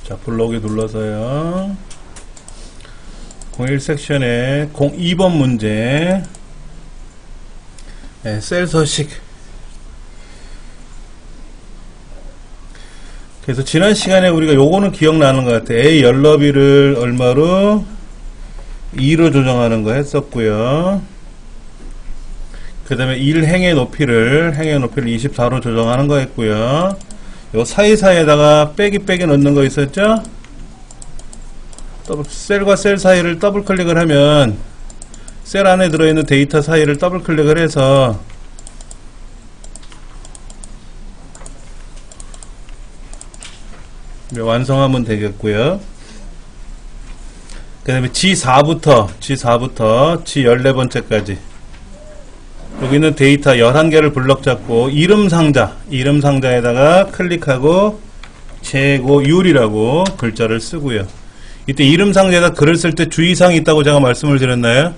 자, 불러오기 눌러서요. 01 섹션에 02번 문제. 네, 셀 서식. 그래서 지난 시간에 우리가 요거는 기억나는 것 같아. A 열너비를 얼마로? 2로 조정하는 거 했었고요. 그 다음에 1행의 높이를 24로 조정하는 거 했고요. 요 사이사이에다가 빼기 넣는 거 있었죠? 셀과 셀 사이를 더블 클릭을 하면 셀 안에 들어있는 데이터 사이를 더블 클릭을 해서 완성하면 되겠고요. 그 다음에 G4부터 G14번째까지 여기 있는 데이터 11개를 블럭 잡고 이름 상자에다가 클릭하고 재고율이라고 글자를 쓰고요. 이때 이름 상자에다 글을 쓸 때 주의사항이 있다고 제가 말씀을 드렸나요?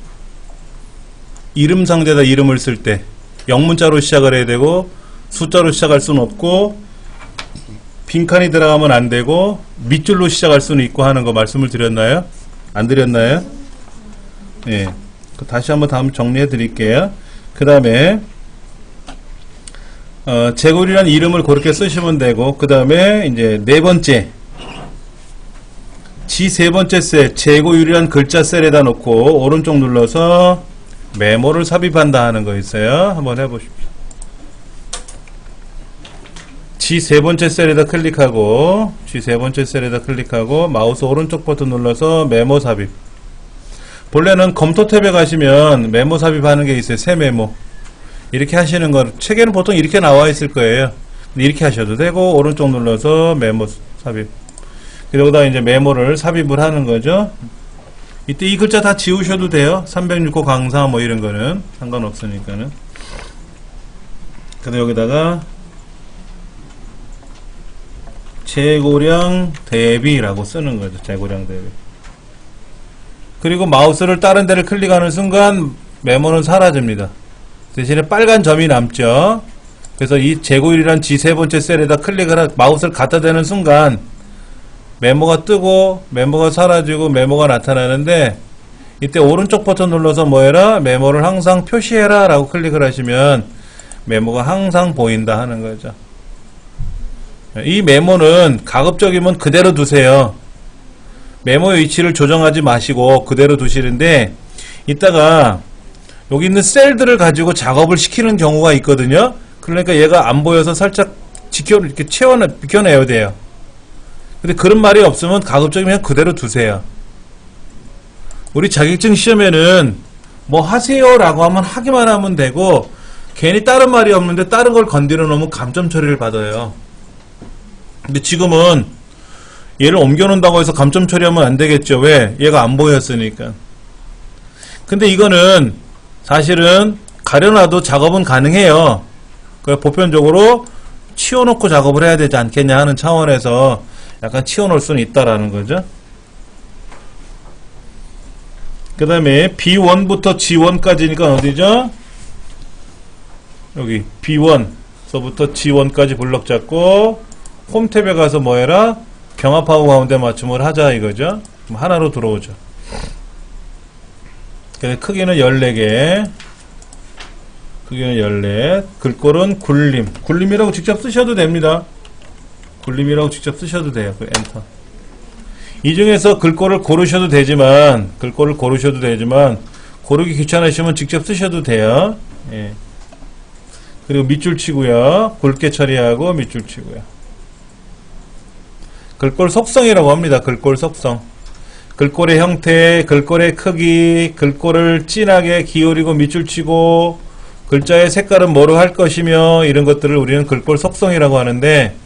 이름 상자에다 이름을 쓸 때 영문자로 시작을 해야 되고 숫자로 시작할 수는 없고 빈칸이 들어가면 안 되고 밑줄로 시작할 수는 있고 하는 거 말씀을 드렸나요? 안 드렸나요? 예. 다시 한번 다음 정리해 드릴게요. 그 다음에 재고율이라는 이름을 그렇게 쓰시면 되고, 그 다음에 이제 네 번째 G3번째 셀 재고율이라는 글자 셀에다 놓고 오른쪽 눌러서 메모를 삽입한다 하는 거 있어요. 한번 해보십시오. G3번째 셀에다 클릭하고 마우스 오른쪽 버튼 눌러서 메모 삽입. 본래는 검토 탭에 가시면 메모 삽입하는 게 있어요. 새 메모. 이렇게 하시는 거 책에는 보통 이렇게 나와 있을 거예요. 이렇게 하셔도 되고 오른쪽 눌러서 메모 삽입. 그러다 이제 메모를 삽입을 하는 거죠. 이때 이 글자 다 지우셔도 돼요. 306호 강사 뭐 이런 거는 상관없으니까는. 그다음 여기다가 재고량 대비라고 쓰는 거죠. 재고량 대비. 그리고 마우스를 다른 데를 클릭하는 순간 메모는 사라집니다. 대신에 빨간 점이 남죠. 그래서 이 재고율이란 G3번째 셀에다 마우스를 갖다 대는 순간 메모가 뜨고 메모가 사라지고 메모가 나타나는데, 이때 오른쪽 버튼 눌러서 뭐해라? 메모를 항상 표시해라 라고 클릭을 하시면 메모가 항상 보인다 하는 거죠. 이 메모는 가급적이면 그대로 두세요. 메모의 위치를 조정하지 마시고 그대로 두시는데, 이따가 여기 있는 셀들을 가지고 작업을 시키는 경우가 있거든요. 그러니까 얘가 안 보여서 살짝 이렇게 비켜내야 돼요. 근데 그런 말이 없으면 가급적이면 그대로 두세요. 우리 자격증 시험에는 뭐 하세요 라고 하면 하기만 하면 되고, 괜히 다른 말이 없는데 다른 걸 건드려 놓으면 감점 처리를 받아요. 근데 지금은 얘를 옮겨 놓는다고 해서 감점 처리하면 안 되겠죠. 왜? 얘가 안 보였으니까. 근데 이거는 사실은 가려놔도 작업은 가능해요. 그래서 보편적으로 치워놓고 작업을 해야 되지 않겠냐 하는 차원에서 약간 치워놓을 수는 있다라는 거죠. 그 다음에 B1부터 G1까지니까 어디죠? 여기 B1서부터 G1까지 블럭 잡고 홈 탭에 가서 뭐해라? 병합하고 가운데 맞춤을 하자 이거죠. 그럼 하나로 들어오죠. 크기는 14개. 글꼴은 굴림이라고 직접 쓰셔도 됩니다. 굴림이라고 직접 쓰셔도 돼요. 엔터. 이 중에서 글꼴을 고르셔도 되지만 고르기 귀찮으시면 직접 쓰셔도 돼요. 예. 그리고 밑줄 치고요. 굵게 처리하고 밑줄 치고요. 글꼴 속성이라고 합니다. 글꼴 속성. 글꼴의 형태, 글꼴의 크기, 글꼴을 진하게 기울이고 밑줄 치고, 글자의 색깔은 뭐로 할 것이며, 이런 것들을 우리는 글꼴 속성이라고 하는데,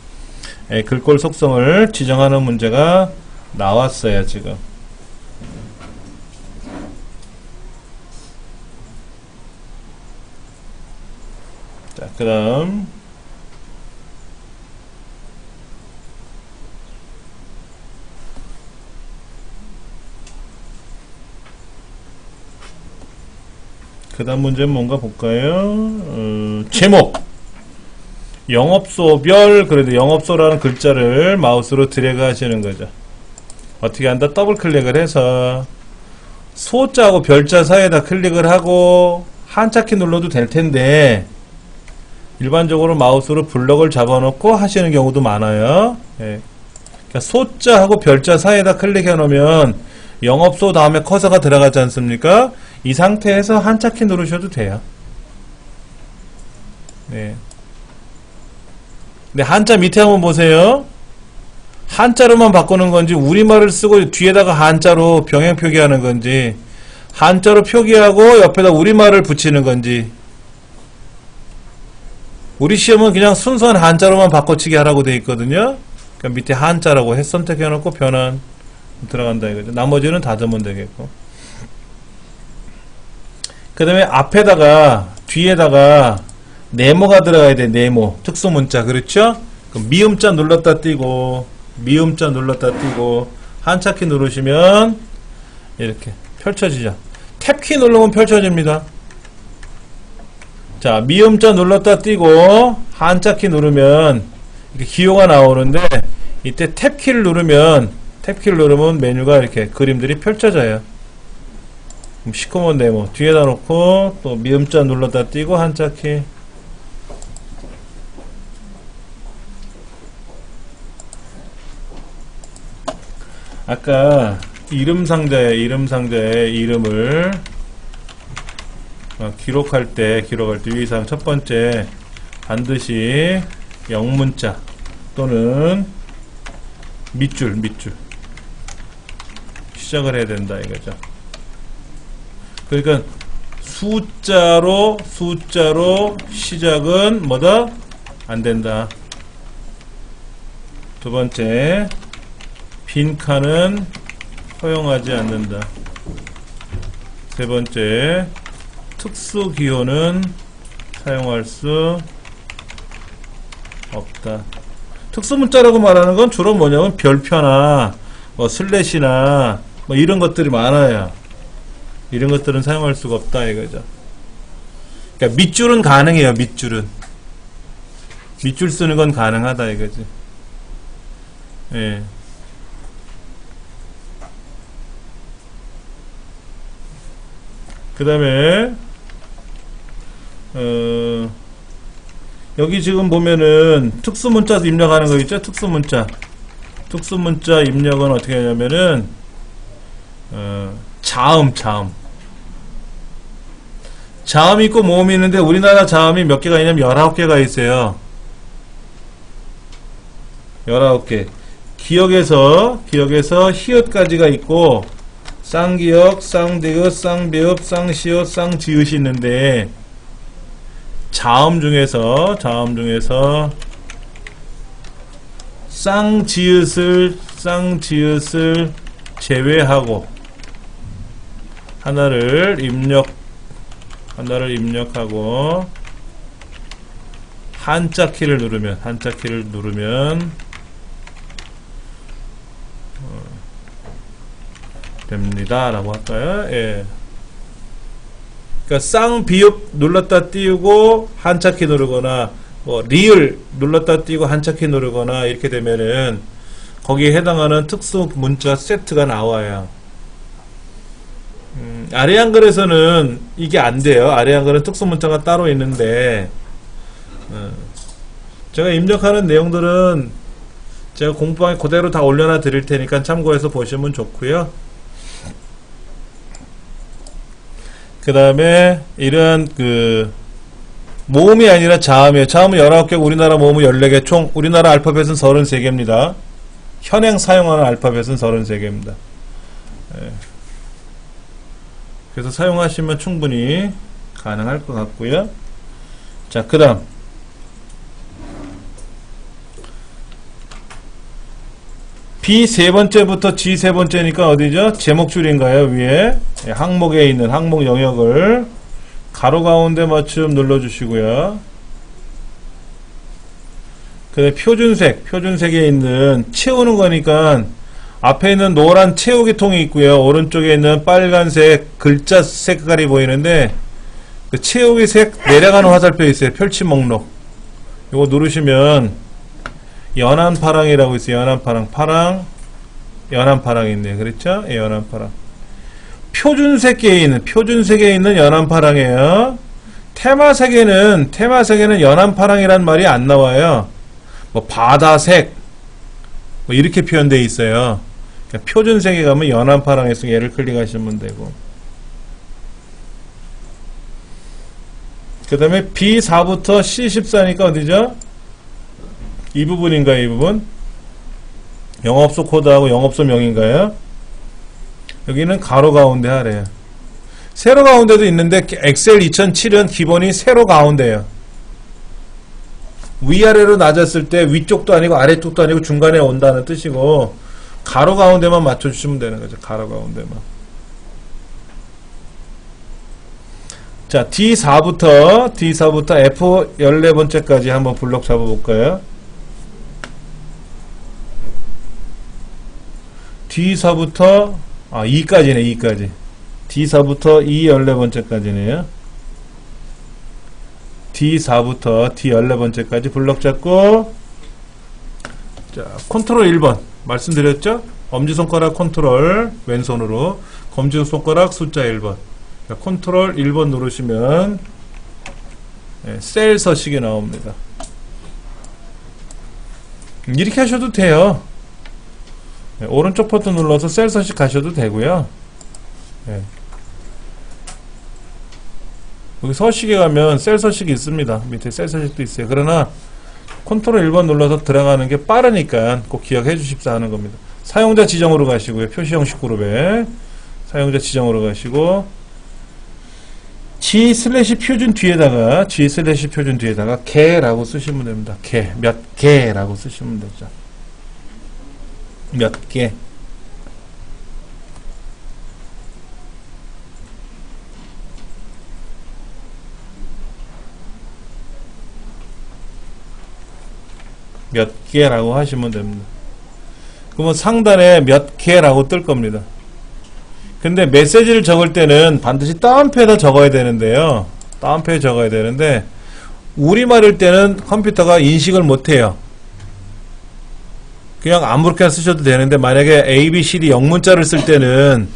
글꼴 속성을 지정하는 문제가 나왔어요, 지금. 자, 그 다음. 그 다음 문제는 뭔가 볼까요? 제목. 영업소별, 그래도 영업소라는 글자를 마우스로 드래그 하시는 거죠. 어떻게 한다? 더블 클릭을 해서 소자하고 별자 사이에다 클릭을 하고 한자키 눌러도 될 텐데 일반적으로 마우스로 블럭을 잡아놓고 하시는 경우도 많아요. 예. 그러니까 소자하고 별자 사이에다 클릭해 놓으면 영업소 다음에 커서가 들어가지 않습니까? 이 상태에서 한자키 누르셔도 돼요. 네. 근데 한자 밑에 한번 보세요. 한자로만 바꾸는 건지 우리말을 쓰고 뒤에다가 한자로 병행 표기하는 건지 한자로 표기하고 옆에다 우리말을 붙이는 건지. 우리 시험은 그냥 순수한 한자로만 바꿔치기 하라고 되어 있거든요. 그러니까 밑에 한자라고 선택해 놓고 변환 들어간다 이거죠. 나머지는 닫으면 되겠고. 그 다음에 앞에다가 뒤에다가 네모가 들어가야 돼. 네모 특수문자. 그렇죠? 그럼 미음자 눌렀다 띄고 미음자 눌렀다 띄고 한자키 누르시면 이렇게 펼쳐지죠. 탭키 누르면 펼쳐집니다. 자, 미음자 눌렀다 띄고 한자키 누르면 이렇게 기호가 나오는데 이때 탭키를 누르면 메뉴가 이렇게 그림들이 펼쳐져요. 시커먼 네모 뒤에다 놓고 또 미음자 눌렀다 띄고 한자키. 아까 이름 상자에 이름을 기록할 때 유의사항 첫 번째 반드시 영문자 또는 밑줄 시작을 해야 된다 이거죠. 그러니까 숫자로 시작은 뭐다? 안 된다. 두 번째 빈칸은 허용하지 않는다. 세 번째 특수 기호는 사용할 수 없다. 특수 문자라고 말하는 건 주로 뭐냐면 별표나 뭐 슬래시나 뭐 이런 것들이 많아요. 이런 것들은 사용할 수가 없다 이거죠. 그러니까 밑줄은 가능해요. 밑줄 쓰는 건 가능하다 이거지. 예. 그 다음에 여기 지금 보면은 특수문자 입력하는 거 있죠? 특수문자 입력은 어떻게 하냐면은 자음이 있고 모음이 있는데 우리나라 자음이 몇 개가 있냐면 19개가 있어요. 19개. 기역에서 히읗까지가 있고 쌍기역, 쌍디귿, 쌍비읍, 쌍시옷, 쌍지읒이 있는데 자음 중에서 쌍지읒을 제외하고 하나를 입력하고 한자키를 누르면 됩니다 라고 할까요? 예. 그러니까 쌍비읍 눌렀다 띄우고 한자키 누르거나 뭐 리을 눌렀다 띄우고 한자키 누르거나 이렇게 되면은 거기에 해당하는 특수 문자 세트가 나와요. 아래 한글에서는 이게 안 돼요. 아래 한글은 특수 문자가 따로 있는데 제가 입력하는 내용들은 제가 공부방에 그대로 다 올려놔 드릴 테니까 참고해서 보시면 좋고요. 그 다음에 이런 모음이 아니라 자음이에요. 자음은 19개고 우리나라 모음은 14개, 총 우리나라 알파벳은 33개입니다. 현행 사용하는 알파벳은 33개입니다. 예. 그래서 사용하시면 충분히 가능할 것 같고요. 자, 그 다음 B 세 번째부터 G 세 번째니까 어디죠? 제목줄인가요? 위에 항목에 있는 항목 영역을 가로 가운데 맞춤 눌러주시고요. 그 표준색에 있는 채우는 거니까 앞에 있는 노란 채우기 통이 있고요. 오른쪽에 있는 빨간색 글자 색깔이 보이는데 그 채우기 색 내려가는 화살표 있어요. 펼침 목록. 요거 누르시면 연한 파랑이라고 있어요. 연한 파랑, 파랑, 연한 파랑이 있네요. 그렇죠? 예, 연한 파랑. 표준색계에 있는 연한 파랑이에요. 테마색에는 연한 파랑이란 말이 안 나와요. 뭐 바다색 뭐 이렇게 표현되어 있어요. 그러니까 표준색에 가면 연한 파랑에서 얘를 클릭하시면 되고, 그 다음에 B4부터 C14니까 어디죠? 이 부분인가요? 이 부분? 영업소 코드하고 영업소 명인가요? 여기는 가로 가운데 하래요. 세로 가운데도 있는데 엑셀 2007은 기본이 세로 가운데예요. 위아래로 낮았을 때 위쪽도 아니고 아래쪽도 아니고 중간에 온다는 뜻이고, 가로 가운데만 맞춰주시면 되는 거죠. 가로 가운데만. 자, D4부터 F 14번째까지 한번 블록 잡아볼까요? D4부터 E까지네. E까지. D4부터 E 14번째까지네요. D4부터 D 14번째까지 블록 잡고, 자, 컨트롤 1번 말씀드렸죠? 엄지손가락 컨트롤 왼손으로, 검지손가락 숫자 1번. 자, 컨트롤 1번 누르시면 셀 서식이 나옵니다. 이렇게 하셔도 돼요. 오른쪽 버튼 눌러서 셀 서식 가셔도 되고요. 여기 서식에 가면 셀 서식이 있습니다. 밑에 셀 서식도 있어요. 그러나 컨트롤 1번 눌러서 들어가는 게 빠르니까 꼭 기억해 주십사 하는 겁니다. 사용자 지정으로 가시고요. 표시 형식 그룹에 사용자 지정으로 가시고, G/표준 뒤에다가 개라고 쓰시면 됩니다. 몇 개라고 쓰시면 되죠. 몇 개. 몇 개라고 하시면 됩니다. 그러면 상단에 몇 개라고 뜰 겁니다. 근데 메시지를 적을 때는 반드시 따옴표에다 적어야 되는데요. 따옴표에 적어야 되는데, 우리말일 때는 컴퓨터가 인식을 못해요. 그냥 아무렇게나 쓰셔도 되는데, 만약에 A, B, C, D 영문자를 쓸 때는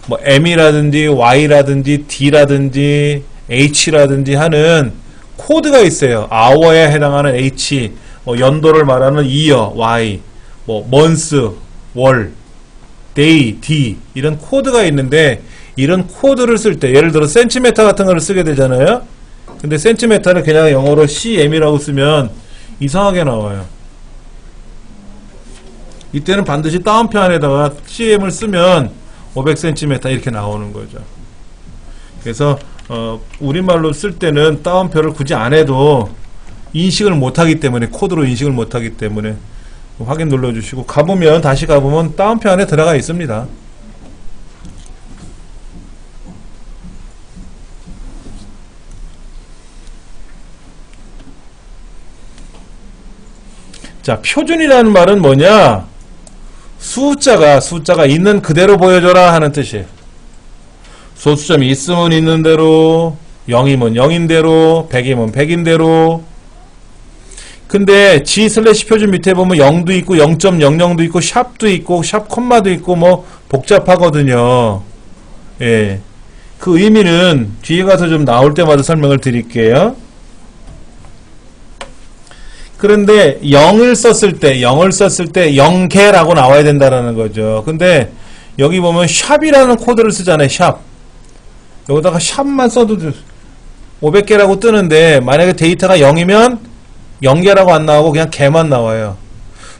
뭐 M이라든지 Y라든지 D라든지 H라든지 하는 코드가 있어요. hour에 해당하는 H, 뭐 연도를 말하는 year, Y, 뭐 month, 월, day, D 이런 코드가 있는데, 이런 코드를 쓸 때 예를 들어 센티미터 같은 거를 쓰게 되잖아요. 근데 센티미터를 그냥 영어로 CM이라고 쓰면 이상하게 나와요. 이때는 반드시 따옴표 안에다가 CM을 쓰면 500cm 이렇게 나오는 거죠. 그래서 우리말로 쓸 때는 따옴표를 굳이 안 해도 인식을 못하기 때문에, 코드로 인식을 못하기 때문에 확인 눌러주시고, 가보면 다시 가보면 따옴표 안에 들어가 있습니다. 자, 표준이라는 말은 뭐냐? 숫자가 있는 그대로 보여줘라 하는 뜻이에요. 소수점이 있으면 있는 대로, 0이면 0인 대로, 100이면 100인 대로. 근데 G/표준 밑에 보면 0도 있고 0.00도 있고 샵도 있고 샵 콤마도 있고 뭐 복잡하거든요. 예. 그 의미는 뒤에 가서 좀 나올 때마다 설명을 드릴게요. 그런데 0을 썼을 때 0개라고 나와야 된다라는 거죠. 근데 여기 보면 샵이라는 코드를 쓰잖아요. 샵. 여기다가 샵만 써도 500개라고 뜨는데, 만약에 데이터가 0이면 0개라고 안 나오고 그냥 개만 나와요.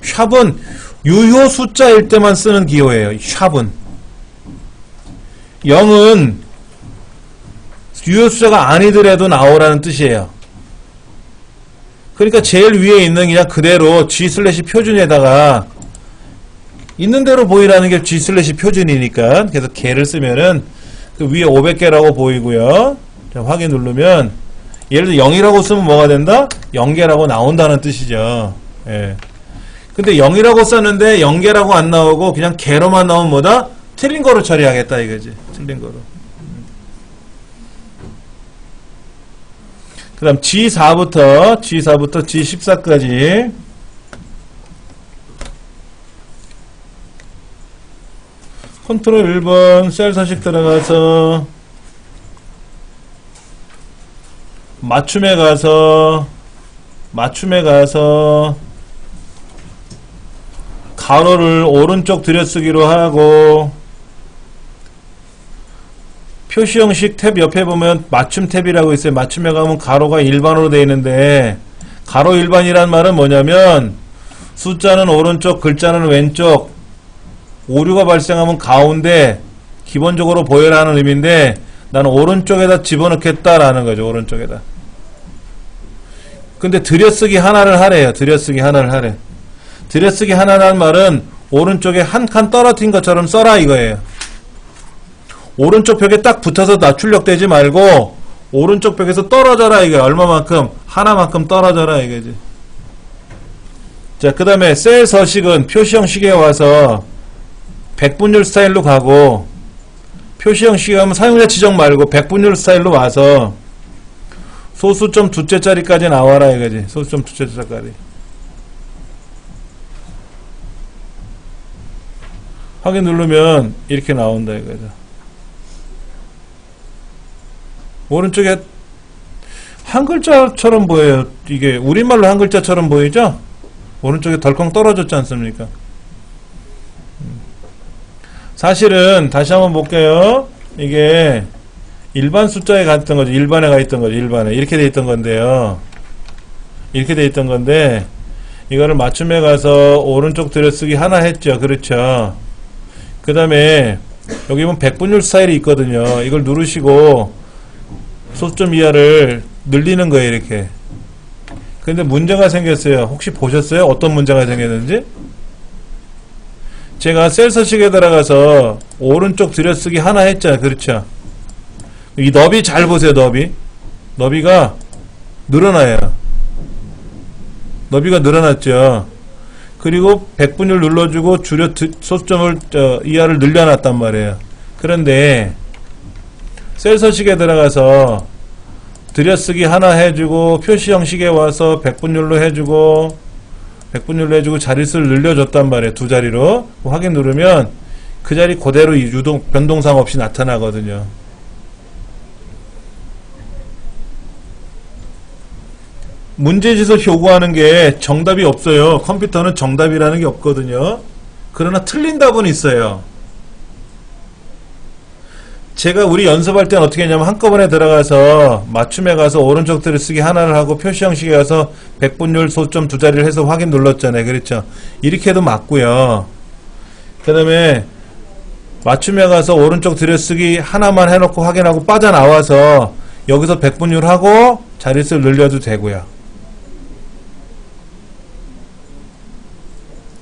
샵은 유효 숫자일 때만 쓰는 기호예요. 샵은 0은 유효 숫자가 아니더라도 나오라는 뜻이에요. 그러니까 제일 위에 있는 그냥 그대로 G/표준에다가 있는 대로 보이라는 게 G/표준이니까, 그래서 개를 쓰면은 그 위에 500개라고 보이고요. 자, 확인 누르면 예를 들어 0이라고 쓰면 뭐가 된다? 0개라고 나온다는 뜻이죠. 예. 근데 0이라고 썼는데 0개라고 안 나오고 그냥 개로만 나오면 뭐다? 틀린 거로 처리하겠다 이거지. 틀린 거로. 그 다음 G4부터 G14까지 컨트롤 1번 셀 서식 들어가서 맞춤에 가서 가로를 오른쪽 들여쓰기로 하고 표시 형식 탭 옆에 보면 맞춤 탭이라고 있어요. 맞춤에 가면 가로가 일반으로 되어 있는데 가로 일반이란 말은 뭐냐면 숫자는 오른쪽 글자는 왼쪽 오류가 발생하면 가운데 기본적으로 보여라는 의미인데 나는 오른쪽에다 집어넣겠다라는 거죠. 오른쪽에다. 근데 들여쓰기 하나를 하래요. 들여쓰기 하나를 하래. 들여쓰기 하나라는 말은 오른쪽에 한 칸 떨어뜨린 것처럼 써라 이거예요. 오른쪽 벽에 딱 붙어서 낮출력 되지 말고 오른쪽 벽에서 떨어져라 이거야. 얼마만큼? 하나만큼 떨어져라 이거지. 자, 그 다음에 셀 서식은 표시 형식에 와서 백분율 스타일로 가고 표시 형식에 가면 사용자 지정 말고 백분율 스타일로 와서 소수점 두째 자리까지 나와라 이거지. 소수점 두째 자리까지. 확인 누르면 이렇게 나온다 이거죠. 오른쪽에 한 글자처럼 보여요. 이게 우리말로 한 글자처럼 보이죠? 오른쪽에 덜컹 떨어졌지 않습니까? 사실은 다시 한번 볼게요. 이게 일반 숫자에 가 있던 거죠. 일반에 가 있던 거죠. 일반에 이렇게 돼 있던 건데요. 이렇게 돼 있던 건데 이거를 맞춤에 가서 오른쪽 들여쓰기 하나 했죠. 그렇죠. 그 다음에 여기 보면 백분율 스타일이 있거든요. 이걸 누르시고 소수점 이하를 늘리는 거예요. 이렇게. 근데 문제가 생겼어요. 혹시 보셨어요? 어떤 문제가 생겼는지? 제가 셀 서식에 들어가서 오른쪽 들여쓰기 하나 했잖아요. 그렇죠. 이 너비 잘 보세요. 너비가 늘어나요. 너비가 늘어났죠. 그리고 백분율 눌러주고 줄여 소수점을 이하를 늘려놨단 말이에요. 그런데 셀 서식에 들어가서 들여쓰기 하나 해주고 표시 형식에 와서 백분율로 해주고 자릿수를 늘려줬단 말이에요. 두 자리로. 확인 누르면 그 자리 그대로 유동 변동사항 없이 나타나거든요. 문제지수 요구하는 게 정답이 없어요. 컴퓨터는 정답이라는 게 없거든요. 그러나 틀린 답은 있어요. 제가 우리 연습할 때는 어떻게 했냐면 한꺼번에 들어가서 맞춤에 가서 오른쪽 들여쓰기 하나를 하고 표시 형식에 가서 백분율 소수점 두 자리를 해서 확인 눌렀잖아요. 그렇죠? 이렇게 해도 맞고요. 그 다음에 맞춤에 가서 오른쪽 들여쓰기 하나만 해놓고 확인하고 빠져나와서 여기서 백분율 하고 자릿수를 늘려도 되고요.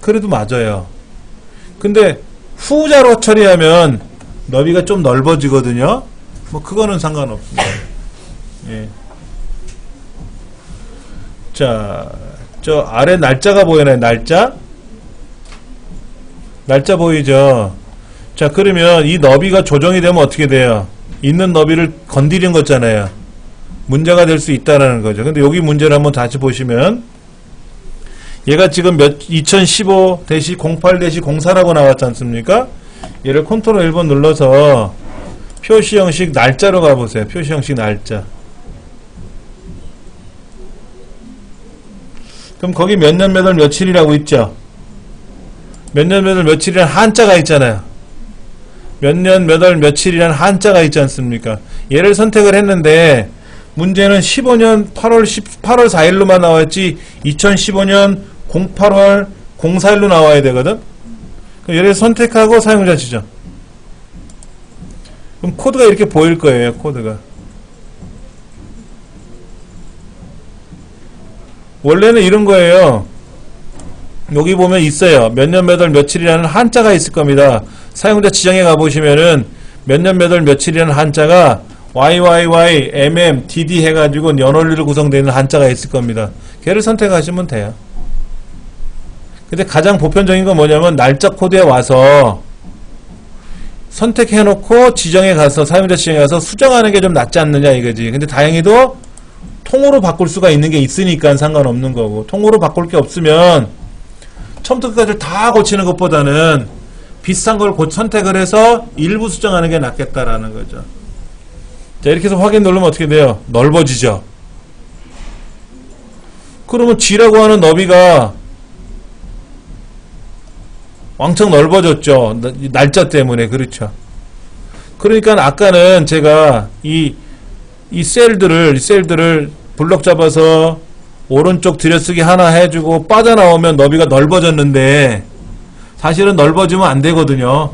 그래도 맞아요. 근데 후자로 처리하면 너비가 좀 넓어지거든요. 뭐 그거는 상관없습니다. 예. 자, 저 아래 날짜가 보이나요? 날짜 보이죠? 자, 그러면 이 너비가 조정이 되면 어떻게 돼요? 있는 너비를 건드린 거잖아요. 문제가 될 수 있다라는 거죠. 근데 여기 문제를 한번 다시 보시면 얘가 지금 2015-08-04라고 나왔지 않습니까? 얘를 컨트롤 1번 눌러서 표시 형식 날짜로 가보세요. 표시 형식 날짜. 그럼 거기 몇 년 몇 월 며칠이라고 있죠? 몇 년 몇 월 며칠이라는 한자가 있잖아요. 몇 년 몇 월 며칠이라는 한자가 있지 않습니까? 얘를 선택을 했는데 문제는 15년 8월 4일로만 나왔지 2015년 08월 04일로 나와야 되거든? 얘를 선택하고 사용자 지정. 그럼 코드가 이렇게 보일 거예요. 코드가. 원래는 이런 거예요. 여기 보면 있어요. 몇 년 몇 월 며칠이라는 한자가 있을 겁니다. 사용자 지정에 가보시면은 몇 년 몇 월 며칠이라는 한자가 YYY, MM, DD 해가지고 연월일로 구성되어 있는 한자가 있을 겁니다. 걔를 선택하시면 돼요. 근데 가장 보편적인 건 뭐냐면 날짜 코드에 와서 선택해놓고 지정에 가서 사용자 지정에 가서 수정하는 게 좀 낫지 않느냐 이거지. 근데 다행히도 통으로 바꿀 수가 있는 게 있으니까 상관없는 거고, 통으로 바꿀 게 없으면 처음부터 끝까지 다 고치는 것보다는 비슷한 걸 선택을 해서 일부 수정하는 게 낫겠다라는 거죠. 자, 이렇게 해서 확인 누르면 어떻게 돼요? 넓어지죠. 그러면 G라고 하는 너비가 왕창 넓어졌죠. 날짜 때문에. 그렇죠. 그러니까 아까는 제가 이 셀들을 블럭 잡아서 오른쪽 들여쓰기 하나 해주고 빠져나오면 너비가 넓어졌는데 사실은 넓어지면 안 되거든요.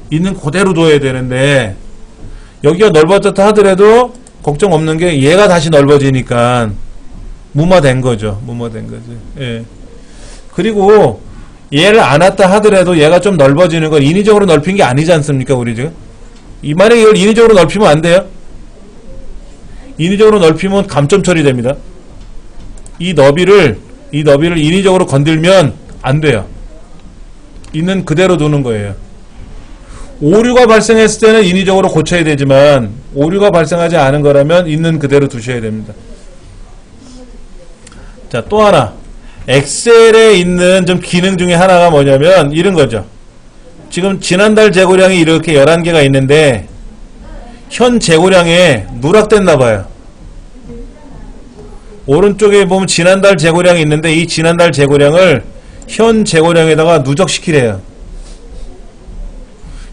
있는 그대로 둬야 되는데 여기가 넓어졌다 하더라도 걱정 없는 게 얘가 다시 넓어지니까 무마된 거죠. 무마된 거죠. 예. 그리고 얘를 안 왔다 하더라도 얘가 좀 넓어지는 건 인위적으로 넓힌 게 아니지 않습니까? 우리 지금 만약에 이걸 인위적으로 넓히면 안 돼요. 인위적으로 넓히면 감점 처리됩니다. 이 너비를 인위적으로 건들면 안 돼요. 있는 그대로 두는 거예요. 오류가 발생했을 때는 인위적으로 고쳐야 되지만 오류가 발생하지 않은 거라면 있는 그대로 두셔야 됩니다. 자, 또 하나 엑셀에 있는 좀 기능 중에 하나가 뭐냐면 이런 거죠. 지금 지난달 재고량이 이렇게 11개가 있는데 현 재고량에 누락됐나 봐요. 오른쪽에 보면 지난달 재고량이 있는데 이 지난달 재고량을 현 재고량에다가 누적시키래요.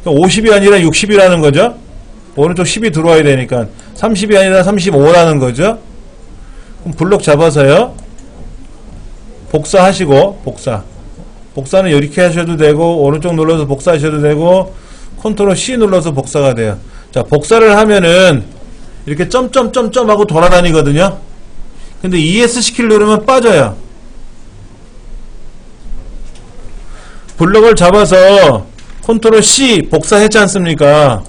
50이 아니라 60이라는 거죠. 오른쪽 10이 들어와야 되니까 30이 아니라 35라는 거죠. 그럼 블록 잡아서요. 복사하시고 복사는 이렇게 하셔도 되고 오른쪽 눌러서 복사하셔도 되고 컨트롤 C 눌러서 복사가 돼요. 자, 복사를 하면은 이렇게 점점점점 하고 돌아다니거든요. 근데 ES 키를 누르면 빠져요. 블럭을 잡아서 컨트롤 C 복사했지 않습니까?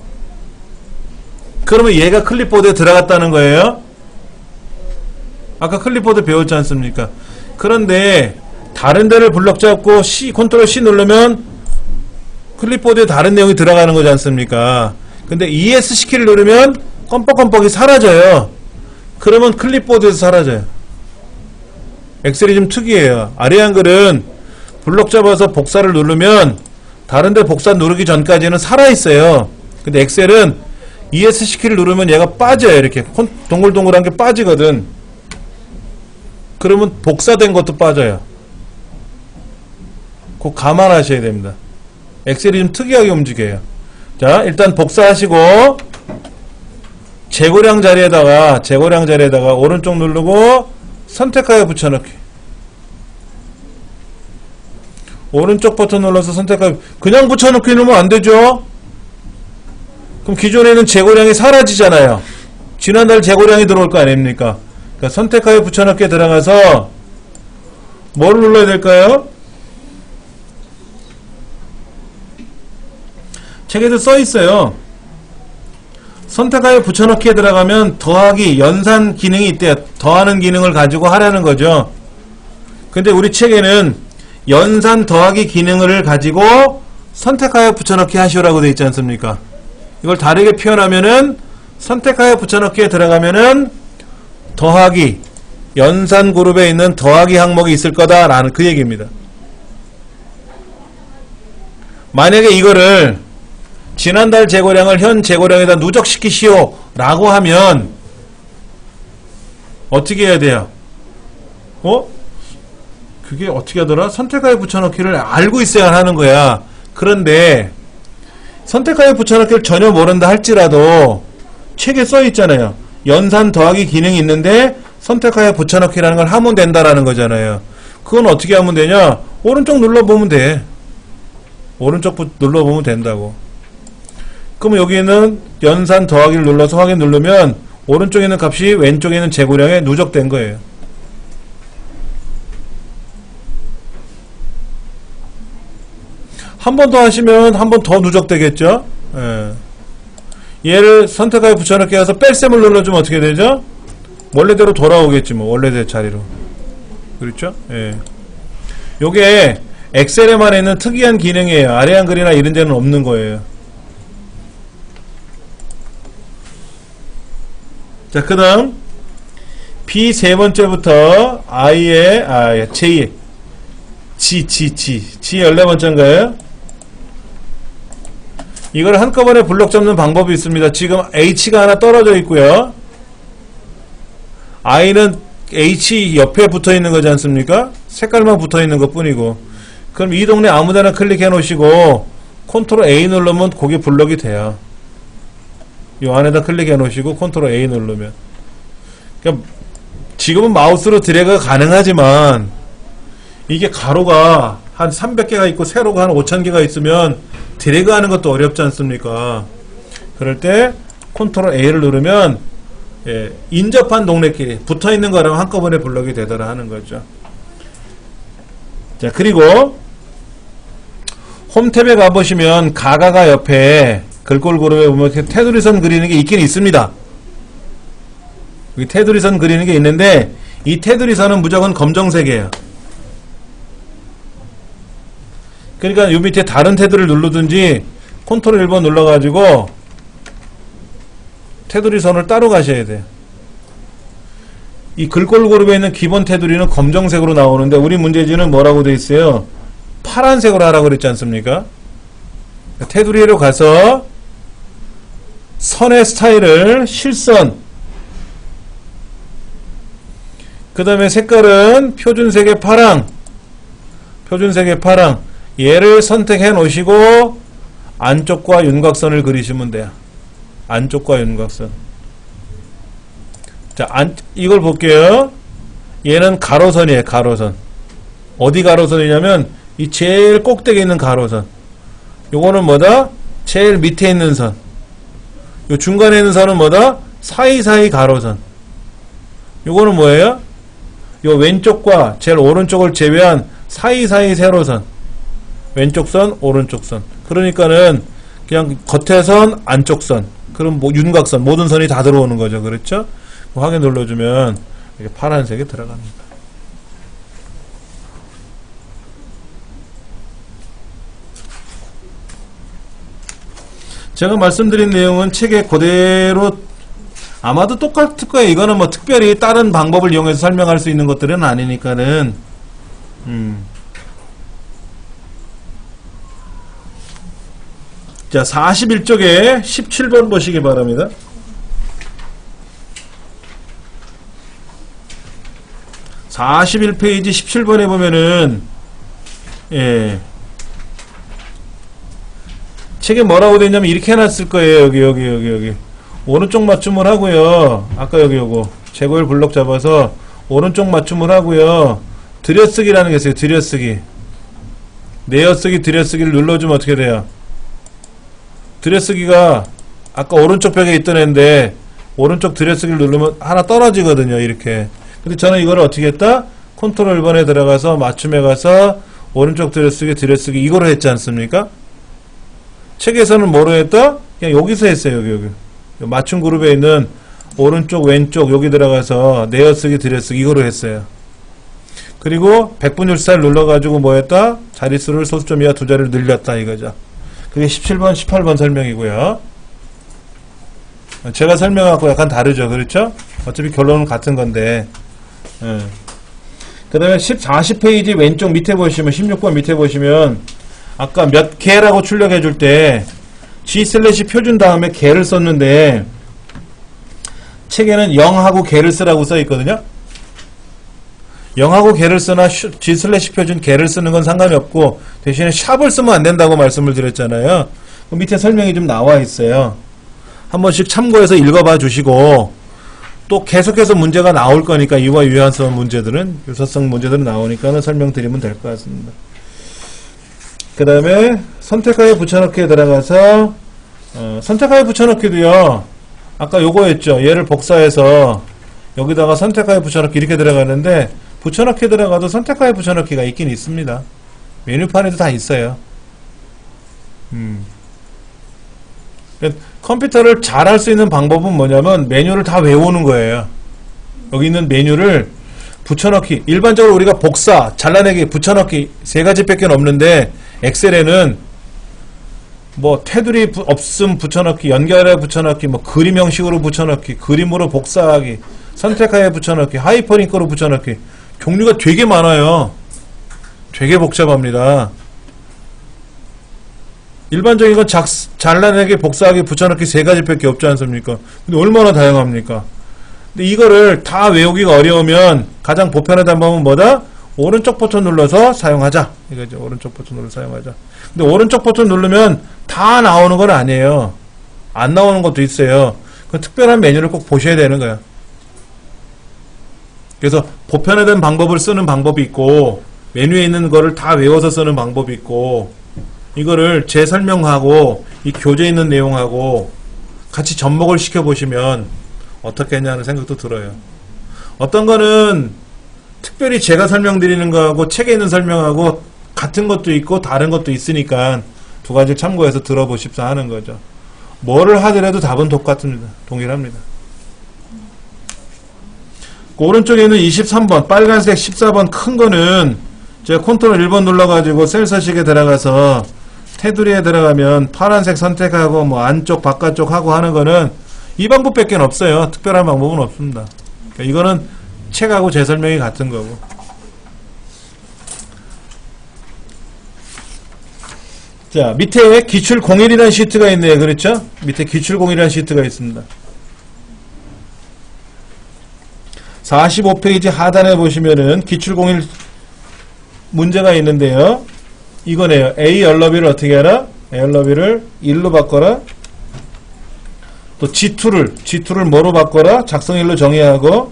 그러면 얘가 클립보드에 들어갔다는 거예요. 아까 클립보드 배웠지 않습니까? 그런데 다른 데를 블럭 잡고 컨트롤 C 누르면 클립보드에 다른 내용이 들어가는 거지 않습니까? 근데 ES 키를 누르면 껌뻑껌뻑이 사라져요. 그러면 클립보드에서 사라져요. 엑셀이 좀 특이해요. 아래 한글은 블럭 잡아서 복사를 누르면 다른데 복사 누르기 전까지는 살아있어요. 근데 엑셀은 ES 키를 누르면 얘가 빠져요. 이렇게 동글동글한 게 빠지거든. 그러면 복사된 것도 빠져요. 그거 감안하셔야 됩니다. 엑셀이 좀 특이하게 움직여요. 자, 일단 복사하시고 재고량 자리에다가 오른쪽 누르고 선택하여 붙여넣기. 오른쪽 버튼 눌러서 선택하여 그냥 붙여넣기 누르면 안되죠. 그럼 기존에는 재고량이 사라지잖아요. 지난달 재고량이 들어올 거 아닙니까? 그러니까 선택하여 붙여넣기에 들어가서 뭘 눌러야 될까요? 책에도 써있어요. 선택하여 붙여넣기에 들어가면 더하기, 연산 기능이 있대요. 더하는 기능을 가지고 하라는 거죠. 근데 우리 책에는 연산 더하기 기능을 가지고 선택하여 붙여넣기 하시오라고 되어 있지 않습니까? 이걸 다르게 표현하면은 선택하여 붙여넣기에 들어가면은 더하기, 연산 그룹에 있는 더하기 항목이 있을 거다라는 그 얘기입니다. 만약에 이거를 지난달 재고량을 현 재고량에다 누적시키시오 라고 하면 어떻게 해야 돼요? 그게 어떻게 하더라? 선택하여 붙여넣기를 알고 있어야 하는 거야. 그런데 선택하여 붙여넣기를 전혀 모른다 할지라도 책에 써 있잖아요. 연산 더하기 기능이 있는데 선택하여 붙여넣기라는 걸 하면 된다라는 거잖아요. 그건 어떻게 하면 되냐? 오른쪽 눌러보면 돼. 오른쪽 눌러보면 된다고. 그럼 여기에는 연산 더하기를 눌러서 확인 누르면 오른쪽에 있는 값이 왼쪽에 있는 재고량에 누적된 거예요. 한 번 더 하시면 한 번 더 누적되겠죠. 예. 얘를 선택하여 붙여넣기 해서 뺄셈을 눌러주면 어떻게 되죠? 원래대로 돌아오겠지 뭐. 원래대로 자리로. 그렇죠? 예. 요게 엑셀에만 있는 특이한 기능이에요. 아래 한글이나 이런 데는 없는 거예요. 자, 그 다음 B 세 번째부터 I의 J의 G 14번째인가요? 이걸 한꺼번에 블록 잡는 방법이 있습니다. 지금 H가 하나 떨어져 있고요. I는 H 옆에 붙어 있는 거지 않습니까? 색깔만 붙어 있는 것 뿐이고. 그럼 이 동네 아무데나 클릭해 놓으시고 컨트롤 A 누르면 그게 블록이 돼요. 이 안에다 클릭해 놓으시고 컨트롤 A 누르면. 그러니까 지금은 마우스로 드래그가 가능하지만 이게 가로가 한 300개가 있고 세로가 한 5000개가 있으면 드래그 하는 것도 어렵지 않습니까? 그럴 때 컨트롤 A를 누르면 인접한 동네끼리 붙어있는 거라면 한꺼번에 블록이 되더라 하는 거죠. 자, 그리고 홈 탭에 가보시면 가가가 옆에 글꼴 그룹에 보면 테두리선 그리는 게 있긴 있습니다. 여기 테두리선 그리는 게 있는데 이 테두리선은 무조건 검정색이에요. 그러니까 요 밑에 다른 테두리를 누르든지 컨트롤 1번 눌러가지고 테두리선을 따로 가셔야 돼요. 이 글꼴 그룹에 있는 기본 테두리는 검정색으로 나오는데 우리 문제지는 뭐라고 돼 있어요? 파란색으로 하라고 그랬지 않습니까? 테두리로 가서 선의 스타일을 실선, 그 다음에 색깔은 표준색의 파랑, 얘를 선택해 놓으시고 안쪽과 윤곽선을 그리시면 돼요. 안쪽과 윤곽선. 자, 이걸 볼게요. 얘는 가로선이에요. 가로선. 어디 가로선이냐면 이 제일 꼭대기에 있는 가로선. 요거는 뭐다? 제일 밑에 있는 선. 요 중간에 있는 선은 뭐다? 사이사이 가로선. 요거는 뭐예요? 요 왼쪽과 제일 오른쪽을 제외한 사이사이 세로선. 왼쪽 선, 오른쪽 선. 그러니까는 그냥 겉에 선, 안쪽 선. 그럼 뭐 윤곽선, 모든 선이 다 들어오는 거죠. 그렇죠? 확인 눌러주면 이렇게 파란색이 들어갑니다. 제가 말씀드린 내용은 책에 그대로 아마도 똑같을 거예요. 이거는 뭐 특별히 다른 방법을 이용해서 설명할 수 있는 것들은 아니니까는. 자, 41쪽에 17번 보시기 바랍니다. (41페이지) 17번에 보면은 책에 뭐라고 되어 있냐면 이렇게 해놨을 거예요. 여기 오른쪽 맞춤을 하고요. 아까 여기 요거 제고일 블록 잡아서 오른쪽 맞춤을 하고요. 들여쓰기라는 게 있어요. 들여쓰기, 내어쓰기, 들여쓰기를 눌러주면 어떻게 돼요? 들여쓰기가 아까 오른쪽 벽에 있던 애인데 오른쪽 들여쓰기를 누르면 하나 떨어지거든요. 이렇게. 근데 저는 이거를 어떻게 했다? 컨트롤 1번에 들어가서 맞춤에 가서 오른쪽 들여쓰기 이거로 했지 않습니까? 책에서는 뭐로 했다? 그냥 여기서 했어요. 여기 맞춤 그룹에 있는 오른쪽 왼쪽 여기 들어가서 내어쓰기 들여쓰기 이거로 했어요. 그리고 100분율사를 눌러가지고 뭐 했다? 자릿수를 소수점 이하 두 자리를 늘렸다 이거죠. 그게 17번 18번 설명이고요. 제가 설명하고 약간 다르죠. 그렇죠? 어차피 결론은 같은 건데. 그 다음에 40페이지 왼쪽 밑에 보시면 16번 밑에 보시면 아까 몇 개라고 출력해 줄 때 G/ 표준 다음에 개를 썼는데 책에는 0하고 개를 쓰라고 써 있거든요. 0하고 개를 쓰나 G/ 표준 개를 쓰는 건 상관이 없고 대신에 샵을 쓰면 안 된다고 말씀을 드렸잖아요. 그 밑에 설명이 좀 나와 있어요. 한 번씩 참고해서 읽어봐 주시고 또 계속해서 문제가 나올 거니까 이와 유효성 문제들은 유사성 문제들은 나오니까는 설명드리면 될 것 같습니다. 그 다음에 선택하여 붙여넣기에 들어가서 선택하여 붙여넣기도요. 아까 요거였죠. 얘를 복사해서 여기다가 선택하여 붙여넣기 이렇게 들어가는데 붙여넣기 들어가도 선택하여 붙여넣기가 있긴 있습니다. 메뉴판에도 다 있어요. 컴퓨터를 잘 할 수 있는 방법은 뭐냐면 메뉴를 다 외우는 거예요. 여기 있는 메뉴를 붙여넣기, 일반적으로 우리가 복사, 잘라내기, 붙여넣기 세 가지밖에 없는데 엑셀에는 뭐 테두리 없음 붙여넣기, 연결해 붙여넣기, 뭐 그림 형식으로 붙여넣기, 그림으로 복사하기, 선택하에 붙여넣기, 하이퍼링크로 붙여넣기. 종류가 되게 많아요. 되게 복잡합니다. 일반적인 건 잘라내기, 복사하기, 붙여넣기 세 가지밖에 없지 않습니까? 근데 얼마나 다양합니까? 근데 이거를 다 외우기가 어려우면 가장 보편화된 방법은 뭐다? 오른쪽 버튼 눌러서 사용하자. 이거죠. 오른쪽 버튼 눌러서 사용하자. 근데 오른쪽 버튼 누르면 다 나오는 건 아니에요. 안 나오는 것도 있어요. 그 특별한 메뉴를 꼭 보셔야 되는 거야. 그래서 보편화된 방법을 쓰는 방법이 있고, 메뉴에 있는 거를 다 외워서 쓰는 방법이 있고, 이거를 제 설명하고 이 교재에 있는 내용하고 같이 접목을 시켜보시면 어떻게 했냐는 생각도 들어요. 어떤 거는 특별히 제가 설명드리는 거하고 책에 있는 설명하고 같은 것도 있고 다른 것도 있으니까 두 가지를 참고해서 들어보십사 하는 거죠. 뭐를 하더라도 답은 똑같습니다. 동일합니다. 그 오른쪽에 있는 23번 빨간색 14번 큰 거는 제가 컨트롤 1번 눌러가지고 센서식에 들어가서 테두리에 들어가면 파란색 선택하고 뭐 안쪽 바깥쪽 하고 하는 거는 이 방법밖에 없어요. 특별한 방법은 없습니다. 그러니까 이거는 책하고 제 설명이 같은 거고. 자, 밑에 기출 01이라는 시트가 있네요. 그렇죠? 밑에 기출 01이라는 시트가 있습니다. 45페이지 하단에 보시면은 기출 01 문제가 있는데요. 이거네요. A 열너비를 어떻게 하라? A 열너비를 1로 바꿔라. 또 G2를 뭐로 바꿔라? 작성일로 정의하고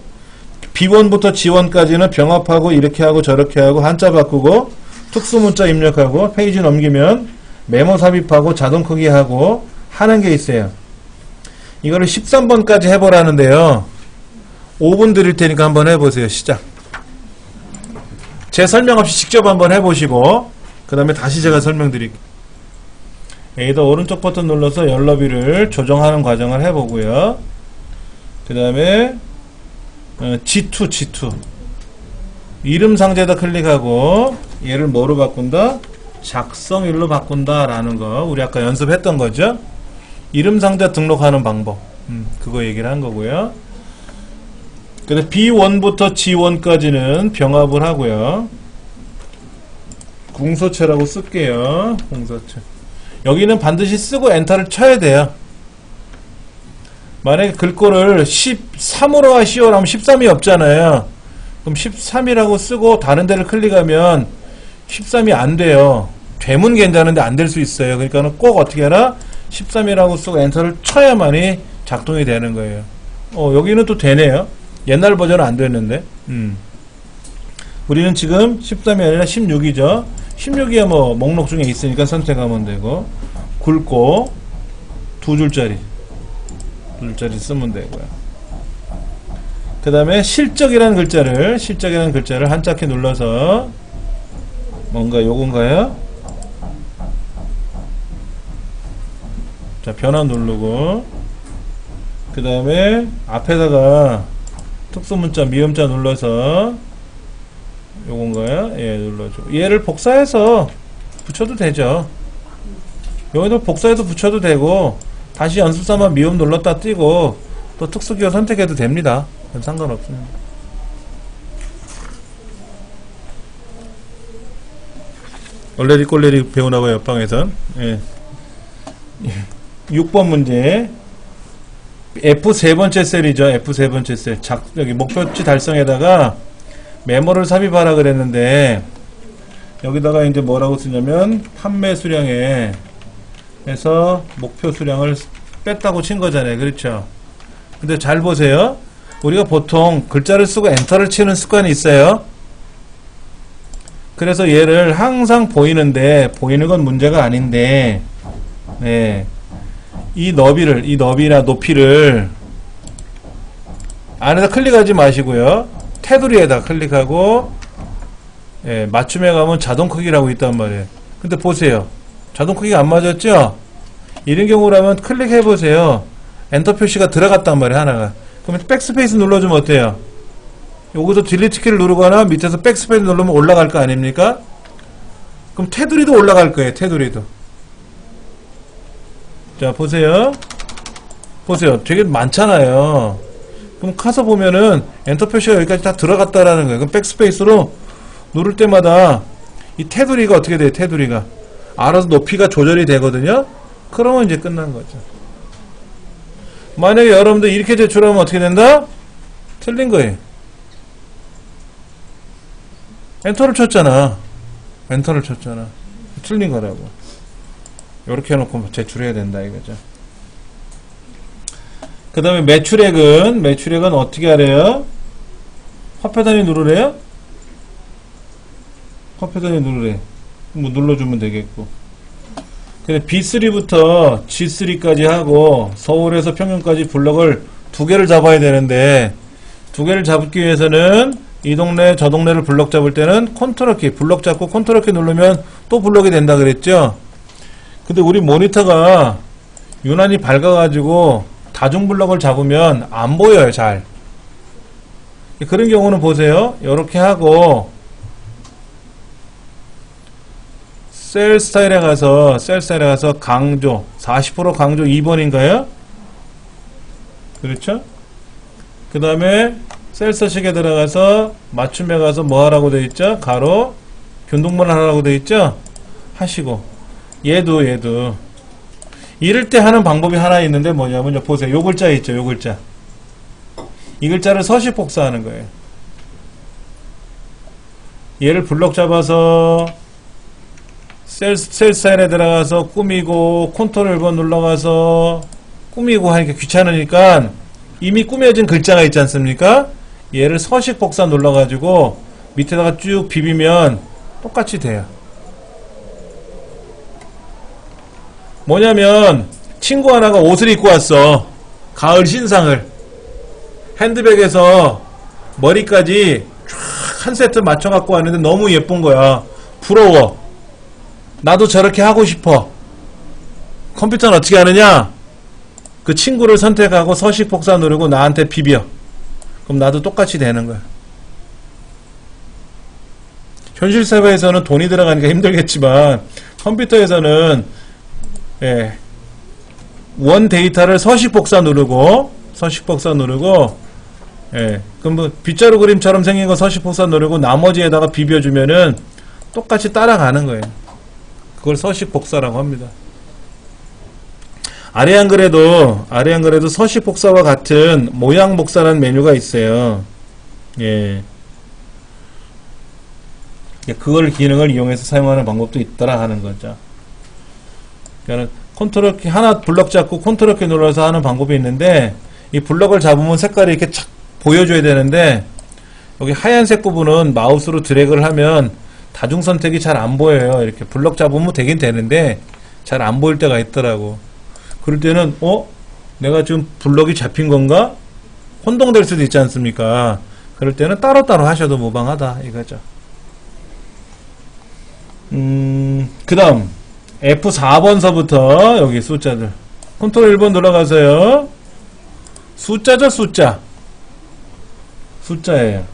B1부터 G1까지는 병합하고 이렇게 하고 저렇게 하고 한자 바꾸고 특수문자 입력하고 페이지 넘기면 메모 삽입하고 자동 크기하고 하는 게 있어요. 이거를 13번까지 해보라는데요. 5분 드릴 테니까 한번 해보세요. 시작. 제 설명 없이 직접 한번 해보시고 그 다음에 다시 제가 설명드릴게요. 여기다 오른쪽 버튼 눌러서 열너비를 조정하는 과정을 해보고요. 그 다음에 G2 이름 상자에다 클릭하고 얘를 뭐로 바꾼다? 작성일로 바꾼다 라는 거 우리 아까 연습했던 거죠. 이름 상자 등록하는 방법 그거 얘기를 한 거고요. 그래서 B1부터 G1까지는 병합을 하고요. 궁서체라고 쓸게요. 궁서체. 여기는 반드시 쓰고 엔터를 쳐야 돼요. 만약에 글꼴을 13으로 하시오 라면 13이 없잖아요. 그럼 13이라고 쓰고 다른 데를 클릭하면 13이 안 돼요. 되면 괜찮은데 안 될 수 있어요. 그러니까 꼭 어떻게 하나 13이라고 쓰고 엔터를 쳐야만이 작동이 되는 거예요. 여기는 또 되네요. 옛날 버전은 안 됐는데. 우리는 지금 13이 아니라 16이죠. 16이야 뭐 목록 중에 있으니까 선택하면 되고 굵고 두 줄짜리 쓰면 되고요. 그 다음에 실적이라는 글자를 한자키 눌러서 뭔가 요건가요? 자, 변화 누르고 그 다음에 앞에다가 특수문자 미음자 눌러서 요건가요? 예, 눌러줘. 얘를 복사해서 붙여도 되죠. 여기도 복사해서 붙여도 되고 다시 연습삼아 미음 눌렀다 띄고 또 특수기호 선택해도 됩니다. 상관없습니다. 얼레리 꼴레리 배우나봐요. 옆방에선. 예. 6번 문제 F 세 번째 셀이죠. F 세 번째 셀. 여기 목표치 달성에다가 메모를 삽입하라 그랬는데 여기다가 이제 뭐라고 쓰냐면 판매 수량에 해서 목표 수량을 뺐다고 친 거잖아요. 그렇죠? 근데 잘 보세요. 우리가 보통 글자를 쓰고 엔터를 치는 습관이 있어요. 그래서 얘를 항상 보이는데 보이는 건 문제가 아닌데 네. 이 너비나 높이를 안에다 클릭하지 마시고요. 테두리에다 클릭하고 예, 맞춤에 가면 자동 크기라고 있단 말이에요. 근데 보세요. 자동 크기가 안 맞았죠? 이런 경우라면 클릭해 보세요. 엔터 표시가 들어갔단 말이에요. 하나가. 그러면 백스페이스 눌러주면 어때요? 여기서 딜리트 키를 누르거나 밑에서 백스페이스 누르면 올라갈 거 아닙니까? 그럼 테두리도 올라갈 거예요. 테두리도. 자, 보세요. 되게 많잖아요. 그럼 가서 보면은 엔터 표시가 여기까지 다 들어갔다라는 거예요. 그럼 백스페이스로 누를 때마다 이 테두리가 어떻게 돼요? 테두리가 알아서 높이가 조절이 되거든요. 그러면 이제 끝난 거죠. 만약에 여러분들 이렇게 제출하면 어떻게 된다? 틀린 거예요. 엔터를 쳤잖아. 엔터를 쳤잖아. 틀린 거라고. 이렇게 해놓고 제출해야 된다 이거죠. 그 다음에 매출액은 어떻게 하래요? 화폐 단위 누르래요? 화폐 단위 누르래. 뭐 눌러주면 되겠고. 근데 B3부터 G3까지 하고 서울에서 평균까지 블럭을 2개를 잡아야 되는데 2개를 잡기 위해서는 이 동네 저 동네를 블럭 잡을 때는 컨트롤 키 블럭 잡고 컨트롤 키 누르면 또 블럭이 된다 그랬죠. 근데 우리 모니터가 유난히 밝아가지고 다중 블럭을 잡으면 안 보여요 잘. 그런 경우는 보세요. 이렇게 하고 셀 스타일에 가서 강조 40% 강조 2번인가요? 그렇죠? 그 다음에 셀 서식에 들어가서 맞춤에 가서 뭐 하라고 되어 있죠? 가로 균등분 하라고 되어 있죠? 하시고 얘도 이럴 때 하는 방법이 하나 있는데 뭐냐면 보세요. 요 글자 있죠? 요 글자 이 글자를 서식 복사하는 거예요. 얘를 블럭 잡아서 셀 스타일에 들어가서 꾸미고 컨트롤 1번 눌러가서 꾸미고 하니까 귀찮으니까 이미 꾸며진 글자가 있지 않습니까? 얘를 서식 복사 눌러가지고 밑에다가 쭉 비비면 똑같이 돼요. 뭐냐면 친구 하나가 옷을 입고 왔어. 가을 신상을. 핸드백에서 머리까지 쫙 한 세트 맞춰 갖고 왔는데 너무 예쁜 거야. 부러워. 나도 저렇게 하고 싶어. 컴퓨터는 어떻게 하느냐? 그 친구를 선택하고 서식 복사 누르고 나한테 비벼. 그럼 나도 똑같이 되는 거야. 현실 사회에서는 돈이 들어가니까 힘들겠지만 컴퓨터에서는 원 데이터를 서식 복사 누르고 그럼 뭐 빗자루 그림처럼 생긴 거 서식 복사 누르고 나머지에다가 비벼주면은 똑같이 따라가는 거예요. 그걸 서식 복사라고 합니다. 아래 안 그래도 서식 복사와 같은 모양 복사라는 메뉴가 있어요. 예. 그걸 기능을 이용해서 사용하는 방법도 있더라 하는 거죠. 그러니까 컨트롤 키 하나 블럭 잡고 컨트롤 키 눌러서 하는 방법이 있는데 이 블럭을 잡으면 색깔이 이렇게 착 보여줘야 되는데 여기 하얀색 부분은 마우스로 드래그를 하면 다중 선택이 잘 안 보여요. 이렇게 블럭 잡으면 되긴 되는데 잘 안 보일 때가 있더라고. 그럴 때는 내가 지금 블럭이 잡힌 건가? 혼동될 수도 있지 않습니까? 그럴 때는 따로따로 하셔도 무방하다 이거죠. 그 다음 F4번서부터 여기 숫자들 컨트롤 1번 들어가서요. 숫자죠 숫자예요.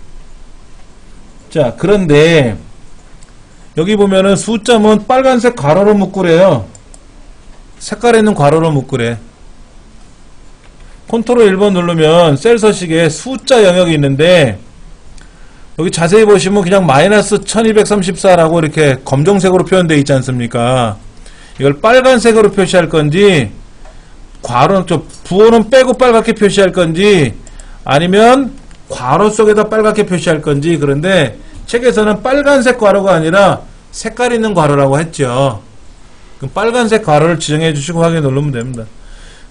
자 그런데 여기 보면은 숫자면 빨간색 괄호로 묶으래요. 색깔에 있는 괄호로 묶으래. 컨트롤 1번 누르면 셀 서식에 숫자 영역이 있는데 여기 자세히 보시면 그냥 마이너스 1234라고 이렇게 검정색으로 표현되어 있지 않습니까? 이걸 빨간색으로 표시할 건지 부호는 빼고 빨갛게 표시할 건지 아니면 괄호 속에다 빨갛게 표시할 건지. 그런데 책에서는 빨간색 괄호가 아니라 색깔 있는 괄호라고 했죠. 그럼 빨간색 괄호를 지정해 주시고 확인 누르면 됩니다.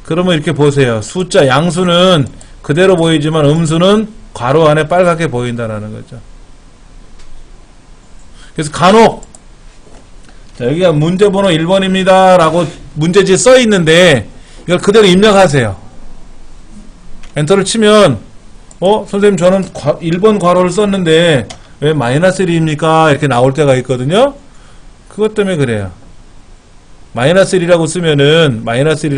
그러면 이렇게 보세요. 숫자 양수는 그대로 보이지만 음수는 괄호 안에 빨갛게 보인다라는 거죠. 그래서 간혹 자, 여기가 문제번호 1번입니다 라고 문제지에 써 있는데 이걸 그대로 입력하세요. 엔터를 치면 선생님 저는 1번 괄호를 썼는데 왜 마이너스 1입니까? 이렇게 나올 때가 있거든요. 그것 때문에 그래요. 마이너스 1이라고 쓰면은 마이너스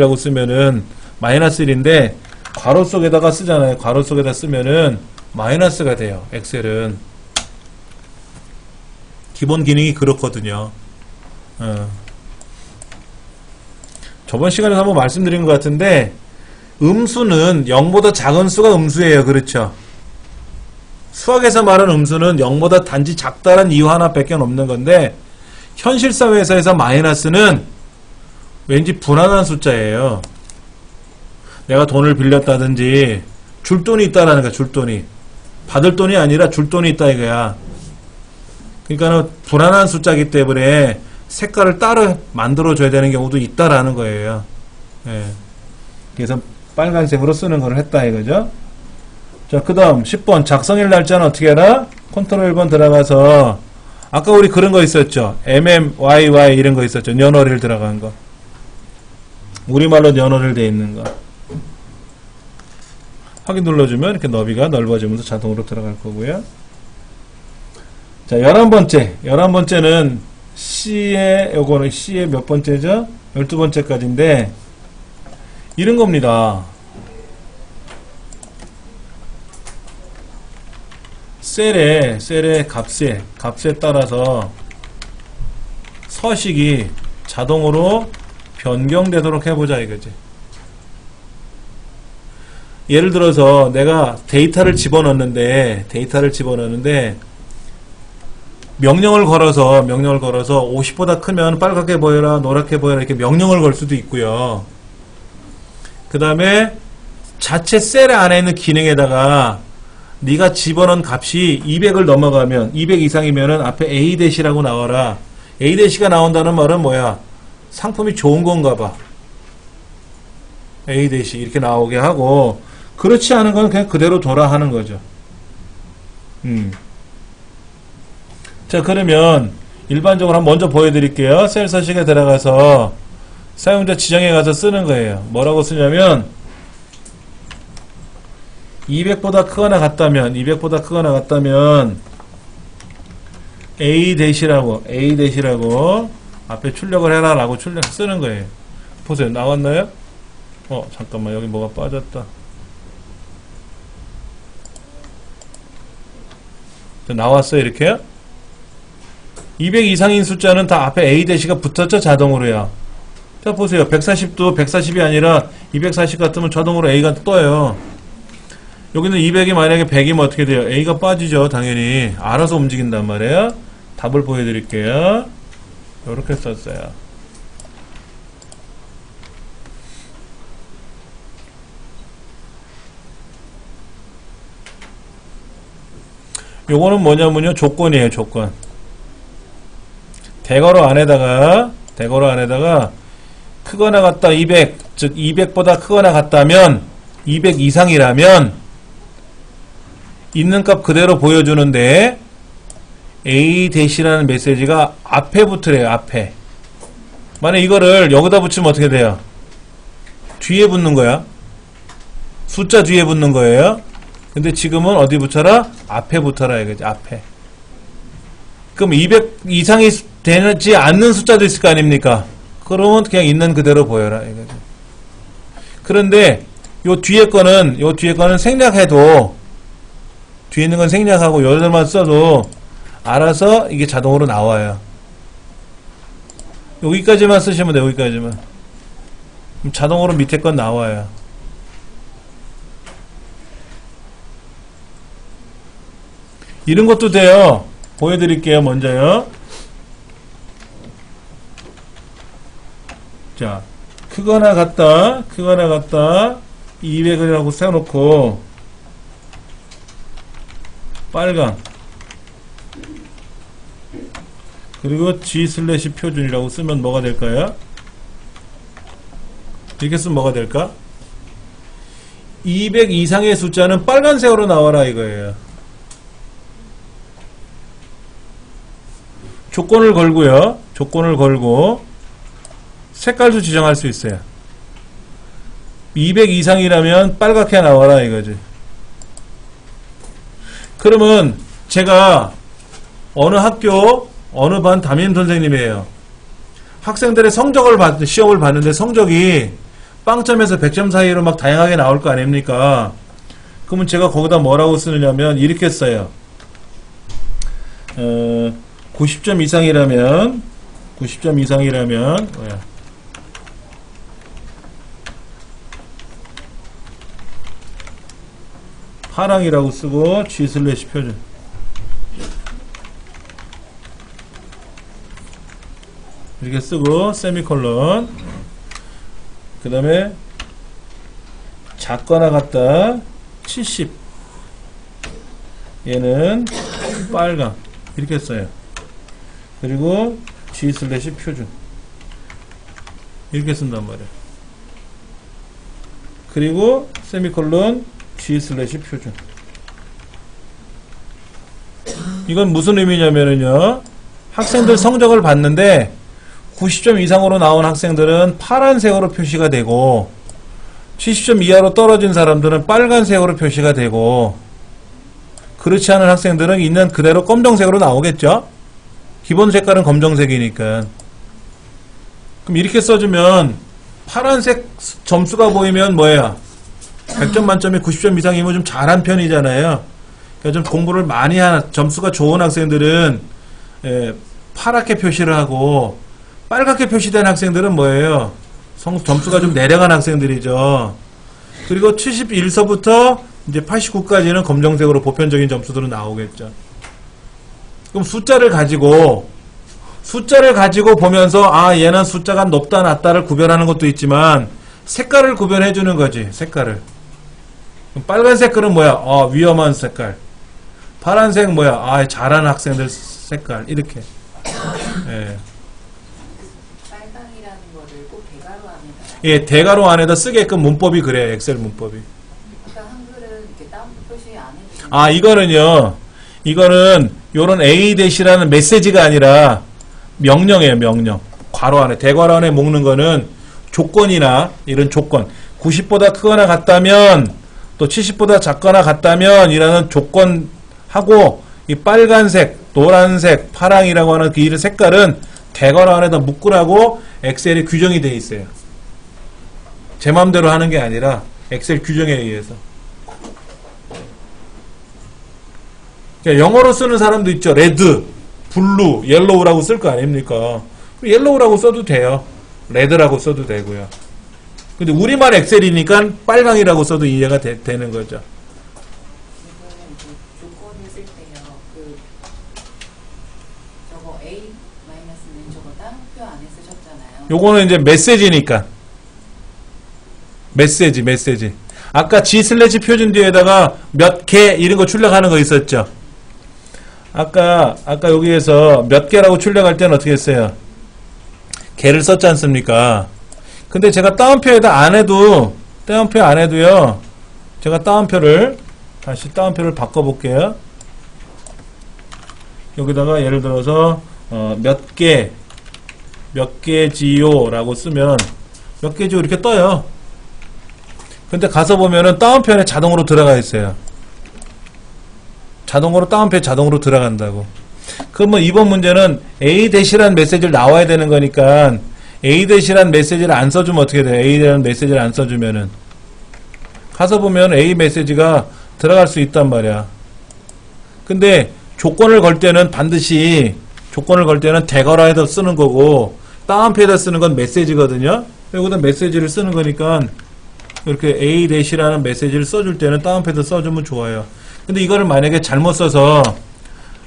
1인데 괄호 속에다가 쓰잖아요. 괄호 속에다 쓰면은 마이너스가 돼요. 엑셀은 기본 기능이 그렇거든요. 저번 시간에 한번 말씀드린 것 같은데 음수는 0보다 작은 수가 음수예요. 그렇죠? 수학에서 말하는 음수는 0보다 단지 작다는 이유 하나밖에 없는 건데 현실 사회에서 마이너스는 왠지 불안한 숫자예요. 내가 돈을 빌렸다든지 줄 돈이 있다라는 거야. 줄 돈이. 받을 돈이 아니라 줄 돈이 있다 이거야. 그러니까는 불안한 숫자이기 때문에 색깔을 따로 만들어줘야 되는 경우도 있다라는 거예요. 예. 그래서 빨간색으로 쓰는 걸 했다 이거죠. 자, 그 다음 10번 작성일 날짜는 어떻게 해라? 컨트롤 1번 들어가서 아까 우리 그런 거 있었죠. MMYY 이런 거 있었죠. 년월일 들어간 거. 우리말로 년월일 돼 있는 거. 확인 눌러주면 이렇게 너비가 넓어지면서 자동으로 들어갈 거고요. 자, 11번째. 11번째는 요거는 C의 몇 번째죠? 12번째까지인데, 이런 겁니다. 셀의 값에 따라서 서식이 자동으로 변경되도록 해보자 이거지. 예를 들어서 내가 데이터를 집어넣는데 명령을 걸어서 50보다 크면 빨갛게 보여라, 노랗게 보여라 이렇게 명령을 걸 수도 있고요. 그 다음에 자체 셀 안에 있는 기능에다가 네가 집어넣은 값이 200을 넘어가면 200 이상이면은 앞에 A-라고 나와라. A-가 나온다는 말은 뭐야? 상품이 좋은 건가 봐. A- 이렇게 나오게 하고, 그렇지 않은 건 그냥 그대로 둬라 하는 거죠. 자, 그러면 일반적으로 한번 먼저 보여드릴게요. 셀 서식에 들어가서 사용자 지정에 가서 쓰는 거예요. 뭐라고 쓰냐면 200보다 크거나 같다면 A-라고 앞에 출력을 해라 라고 쓰는 거예요. 보세요. 나왔나요? 잠깐만, 여기 뭐가 빠졌다. 나왔어요. 이렇게요. 200 이상인 숫자는 다 앞에 A-가 붙었죠. 자동으로요. 자, 보세요. 140도 140이 아니라 240 같으면 자동으로 A가 떠요. 여기는 200이 만약에 100이면 어떻게 돼요? A가 빠지죠. 당연히. 알아서 움직인단 말이에요. 답을 보여드릴게요. 이렇게 썼어요. 요거는 뭐냐면요. 조건이에요. 조건. 대괄호 안에다가 크거나 같다 200, 즉 200보다 크거나 같다면 200 이상이라면 있는 값 그대로 보여주는데 A-라는 메시지가 앞에 붙으래요. 앞에. 만약 이거를 여기다 붙이면 어떻게 돼요? 뒤에 붙는 거야. 숫자 뒤에 붙는 거예요. 근데 지금은 어디 붙여라? 앞에 붙어라 이거지. 앞에. 그럼 200 이상이 되지 않는 숫자도 있을 거 아닙니까? 그러면 그냥 있는 그대로 보여라 이거지. 그런데 요 뒤에 거는 생략해도, 뒤에 있는 건 생략하고 여기만 써도 알아서 이게 자동으로 나와요. 여기까지만 쓰시면 돼요. 여기까지만. 그럼 자동으로 밑에 건 나와요. 이런 것도 돼요. 보여드릴게요. 먼저요. 자, 크거나 같다 200이라고 써놓고 빨강 그리고 G/표준이라고 쓰면 뭐가 될까요? 이렇게 쓰면 뭐가 될까? 200 이상의 숫자는 빨간색으로 나와라 이거예요. 조건을 걸고요. 조건을 걸고 색깔도 지정할 수 있어요. 200 이상이라면 빨갛게 나와라 이거지. 그러면 제가 어느 학교 어느 반 담임 선생님이에요. 학생들의 성적을 시험을 봤는데 성적이 빵점에서 100점 사이로 막 다양하게 나올 거 아닙니까? 그러면 제가 거기다 뭐라고 쓰느냐면 이렇게 써요. 90점 이상이라면 뭐야? 파랑이라고 쓰고 G 슬래시 표준. 이렇게 쓰고 세미콜론. 그 다음에 작거나 같다 70. 얘는 빨강 이렇게 써요. 그리고 G 슬래시 표준 이렇게 쓴단 말이에요. 그리고 세미콜론 G 슬래시 표준. 이건 무슨 의미냐면은요, 학생들 성적을 봤는데 90점 이상으로 나온 학생들은 파란색으로 표시가 되고 70점 이하로 떨어진 사람들은 빨간색으로 표시가 되고, 그렇지 않은 학생들은 있는 그대로 검정색으로 나오겠죠. 기본 색깔은 검정색이니까. 그럼 이렇게 써주면 파란색 점수가 보이면 뭐예요? 100점 만점에 90점 이상이면 좀 잘한 편이잖아요. 그러니까 좀 공부를 많이 한 점수가 좋은 학생들은 파랗게 표시를 하고, 빨갛게 표시된 학생들은 뭐예요? 점수가 좀 내려간 학생들이죠. 그리고 71서부터 이제 89까지는 검정색으로 보편적인 점수들은 나오겠죠. 그럼 숫자를 가지고 보면서 아, 얘는 숫자가 높다 낮다를 구별하는 것도 있지만 색깔을 구별해 주는 거지. 색깔을. 그럼 빨간색 글은 뭐야? 위험한 색깔. 파란색 뭐야? 아, 잘하는 학생들 색깔. 이렇게. 예. 빨강이라는 거를 꼭 대괄호 안에다. 예, 대괄호 안에다 쓰게끔 문법이 그래요. 엑셀 문법이. 그러니까 한글은 이렇게 다운 표시 안 해도. 아, 이거는 요런 A-라는 메시지가 아니라 명령이에요, 명령. 괄호 안에, 대괄호 안에 묶는 거는 조건이나 이런 조건. 90보다 크거나 같다면, 또 70보다 작거나 같다면, 이라는 조건하고, 이 빨간색, 노란색, 파랑이라고 하는 그 이름 색깔은 대괄호 안에다 묶으라고 엑셀에 규정이 되어 있어요. 제 마음대로 하는 게 아니라 엑셀 규정에 의해서. 영어로 쓰는 사람도 있죠. 레드, 블루, 옐로우라고 쓸 거 아닙니까? 옐로우라고 써도 돼요. 레드라고 써도 되고요. 근데 우리말 엑셀이니까 빨강이라고 써도 이해가 되는 거죠. 이거는 이제 조건을 쓸 때요. 저거 A-는 저거 따옴표 안에 쓰셨잖아요. 요거는 이제 메시지니까. 메시지. 아까 G 슬래시 표준 뒤에다가 몇 개 이런 거 출력하는 거 있었죠. 아까 여기에서 몇 개라고 출력할 때는 어떻게 했어요? 개를 썼지 않습니까? 근데 제가 따옴표에다 안 해도요. 제가 다시 따옴표를 바꿔볼게요. 여기다가 예를 들어서 몇 개지요 라고 쓰면 몇 개지요 이렇게 떠요. 근데 가서 보면은 따옴표 안에 자동으로 들어가 있어요. 따옴표에 자동으로 들어간다고. 그러면 이번 문제는 A-라는 메시지를 나와야 되는 거니까 A-라는 메시지를 안 써주면 어떻게 돼요? A-라는 메시지를 안 써주면은 가서 보면 A 메시지가 들어갈 수 있단 말이야. 근데 조건을 걸 때는 대괄호에다 쓰는 거고 따옴표에다 쓰는 건 메시지거든요. 여기다 메시지를 쓰는 거니까 이렇게 A-라는 메시지를 써줄 때는 따옴표에다 써주면 좋아요. 근데 이거를 만약에 잘못 써서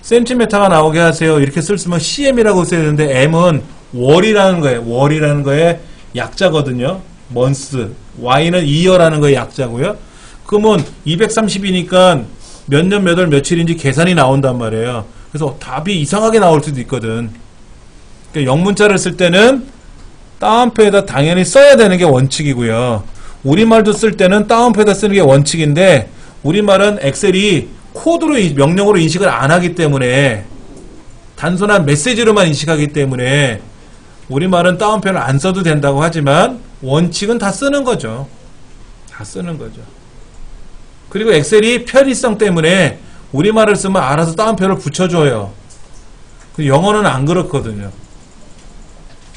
센티미터가 나오게 하세요. 이렇게 쓰면 CM이라고 써야 되는데 M은 월이라는 거에 약자거든요. months. Y는 year라는 거에 약자고요. 그러면 230이니까 몇 년 몇 월 며칠인지 계산이 나온단 말이에요. 그래서 답이 이상하게 나올 수도 있거든. 그러니까 영문자를 쓸 때는 따옴표에다 당연히 써야 되는 게 원칙이고요. 우리말도 쓸 때는 따옴표에다 쓰는 게 원칙인데 우리말은 엑셀이 코드로 명령으로 인식을 안 하기 때문에 단순한 메시지로만 인식하기 때문에 우리말은 따옴표를 안 써도 된다고 하지만 원칙은 다 쓰는 거죠. 그리고 엑셀이 편의성 때문에 우리말을 쓰면 알아서 따옴표를 붙여줘요. 영어는 안 그렇거든요.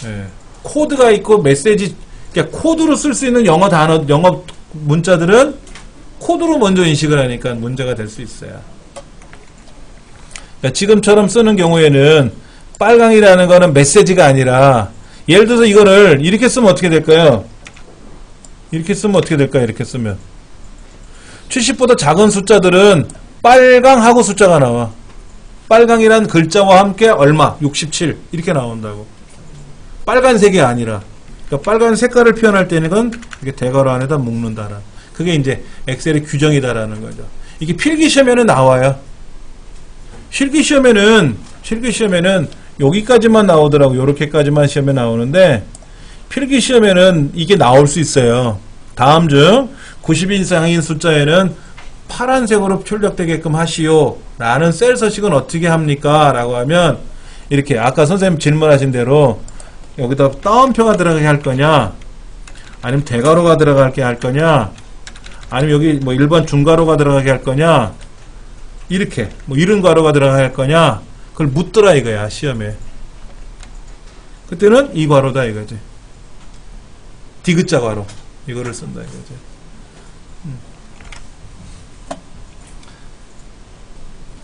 예. 코드가 있고 메시지, 그러니까 코드로 쓸 수 있는 영어 문자들은 코드로 먼저 인식을 하니까 문제가 될 수 있어요. 그러니까 지금처럼 쓰는 경우에는 빨강이라는 거는 메시지가 아니라 예를 들어서 이거를 이렇게 쓰면 어떻게 될까요? 이렇게 쓰면 70보다 작은 숫자들은 빨강하고 숫자가 나와. 빨강이란 글자와 함께 얼마? 67 이렇게 나온다고. 빨간색이 아니라. 그러니까 빨간 색깔을 표현할 때는 이렇게 대괄호 안에다 묶는다라. 그게 이제 엑셀의 규정이다라는 거죠. 이게 필기시험에는 나와요. 실기시험에는 여기까지만 나오더라고. 요렇게까지만 시험에 나오는데 필기시험에는 이게 나올 수 있어요. 다음 중 90 이상인 숫자에는 파란색으로 출력되게끔 하시오 라는 셀 서식은 어떻게 합니까? 라고 하면 이렇게 아까 선생님 질문하신 대로 여기다 따옴표가 들어가게 할 거냐, 아니면 대괄호가 들어가게 할 거냐, 아니면 여기 뭐 1번 중괄호가 들어가게 할 거냐, 이렇게 뭐 이런 괄호가 들어가게 할 거냐, 그걸 묻더라 이거야 시험에. 그때는 이 괄호다 이거지. 디귿자 괄호 이거를 쓴다 이거지.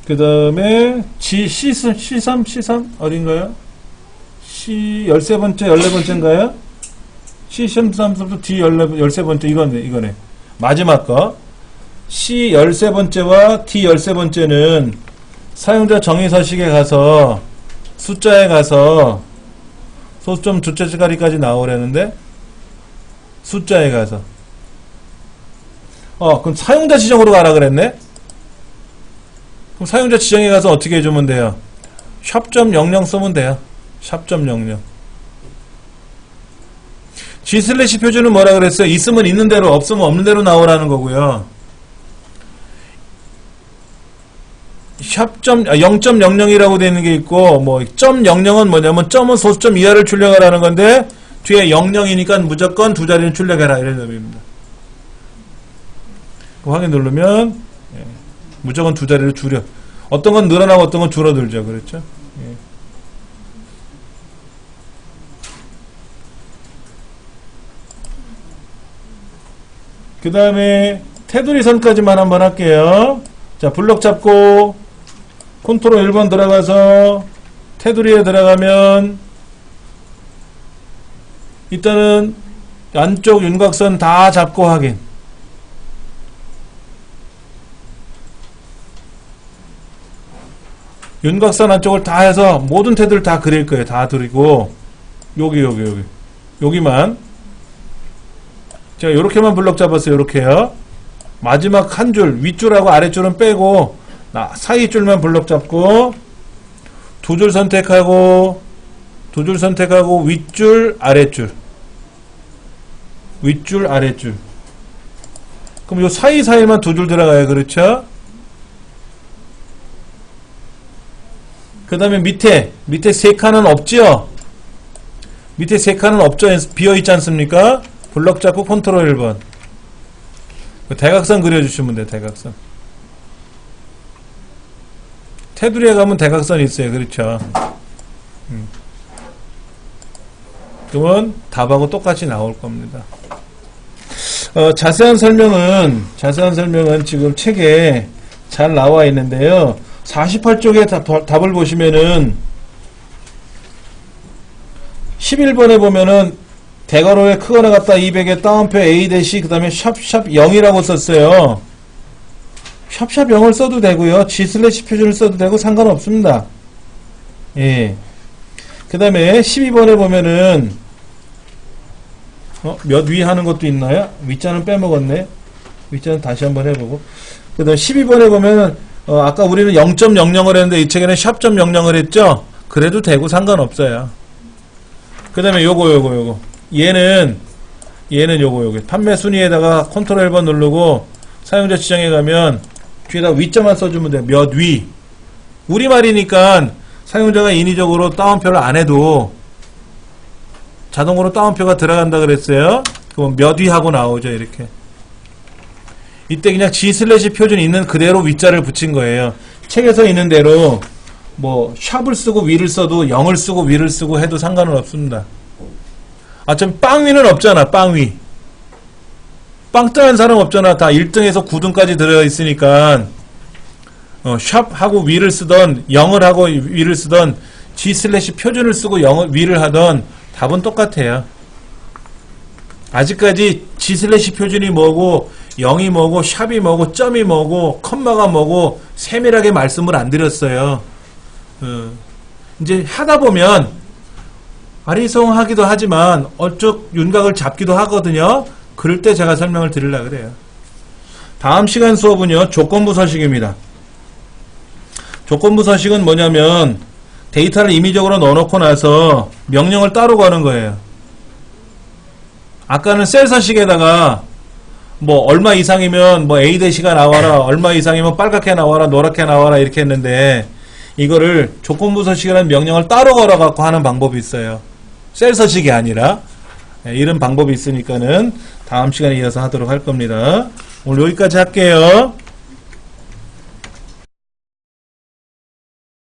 그 다음에 C3 어딘가요? C 13번째 14번째인가요? C13부터 D 13번째 이거네. 마지막 거 C 13번째와 D 13번째는 사용자 정의 서식에 가서 숫자에 가서 소수점 두째 자리까지 나오려는데 숫자에 가서 그럼 사용자 지정으로 가라 그랬네? 그럼 사용자 지정에 가서 어떻게 해주면 돼요? 샵.00 쓰면 돼요. 샵.00 G/ 표준은 뭐라 그랬어요? 있으면 있는 대로 없으면 없는 대로 나오라는 거고요. 0.00이라고 되어 있는 게 있고 뭐 .00은 뭐냐면 점은 소수점 이하를 출력하라는 건데 뒤에 00이니까 무조건 두 자리는 출력해라 이런 의미입니다. 확인 누르면 무조건 두 자리를 줄여. 어떤 건 늘어나고 어떤 건 줄어들죠. 그렇죠? 예. 그 다음에 테두리 선까지만 한번 할게요. 자, 블럭 잡고 컨트롤 1번 들어가서 테두리에 들어가면 일단은 안쪽 윤곽선 다 잡고 확인. 윤곽선 안쪽을 다 해서 모든 테두리를 다 그릴 거예요. 다 그리고 여기만 제가 요렇게만 블럭 잡았어요. 요렇게요. 마지막 한 줄 윗줄하고 아랫줄은 빼고 사이 줄만 블럭 잡고 두 줄 선택하고 윗줄 아랫줄 그럼 요 사이사이만 두 줄 들어가요. 그렇죠? 그 다음에 밑에 세 칸은 없죠? 밑에 세 칸은 없죠? 비어있지 않습니까? 블럭 잡고 컨트롤 1번 대각선 그려주시면 돼요. 대각선 테두리에 가면 대각선이 있어요. 그렇죠? 그러면 답하고 똑같이 나올 겁니다. 자세한 설명은 지금 책에 잘 나와 있는데요. 48쪽에 답을 보시면은 11번에 보면은 대괄호에 크거나 같다 200에 따옴표 A 대시 그 다음에 샵샵 0이라고 썼어요. 샵샵 0을 써도 되고요. G/ 표준을 써도 되고 상관없습니다. 예. 그 다음에 12번에 보면은 몇 위 하는 것도 있나요? 윗자는 빼먹었네. 윗자는 다시 한번 해보고. 그 다음에 12번에 보면은 아까 우리는 0.00을 했는데 이 책에는 샵.00을 했죠? 그래도 되고 상관없어요. 그 다음에 요거. 얘는 요거. 판매 순위에다가 컨트롤 1번 누르고 사용자 지정에 가면 뒤에다 윗자만 써주면 돼요. 몇 위. 우리말이니까 사용자가 인위적으로 따옴표를 안 해도 자동으로 따옴표가 들어간다 그랬어요. 그럼 몇 위 하고 나오죠. 이렇게. 이때 그냥 G/ 표준이 있는 그대로 윗자를 붙인 거예요. 책에서 있는 대로 뭐 샵을 쓰고 위를 써도 0을 쓰고 위를 쓰고 해도 상관은 없습니다. 좀 빵위는 없잖아. 빵위. 빵 뜨는 사람 없잖아. 다 1등에서 9등까지 들어있으니까 샵하고 위를 쓰던 0을 하고 위를 쓰던 G/ 표준을 쓰고 0을 위를 하던 답은 똑같아요. 아직까지 G/ 표준이 뭐고 0이 뭐고 샵이 뭐고 점이 뭐고 컴마가 뭐고 세밀하게 말씀을 안 드렸어요. 이제 하다 보면 아리송하기도 하지만 어쪽 윤곽을 잡기도 하거든요. 그럴 때 제가 설명을 드리려고 그래요. 다음 시간 수업은요, 조건부 서식입니다. 조건부 서식은 뭐냐면 데이터를 임의적으로 넣어놓고 나서 명령을 따로 거는 거예요. 아까는 셀 서식에다가 뭐 얼마 이상이면 뭐 A-가 나와라, 얼마 이상이면 빨갛게 나와라, 노랗게 나와라 이렇게 했는데 이거를 조건부 서식이라는 명령을 따로 걸어갖고 하는 방법이 있어요. 셀 서식이 아니라. 이런 방법이 있으니까는 다음 시간에 이어서 하도록 할 겁니다. 오늘 여기까지 할게요.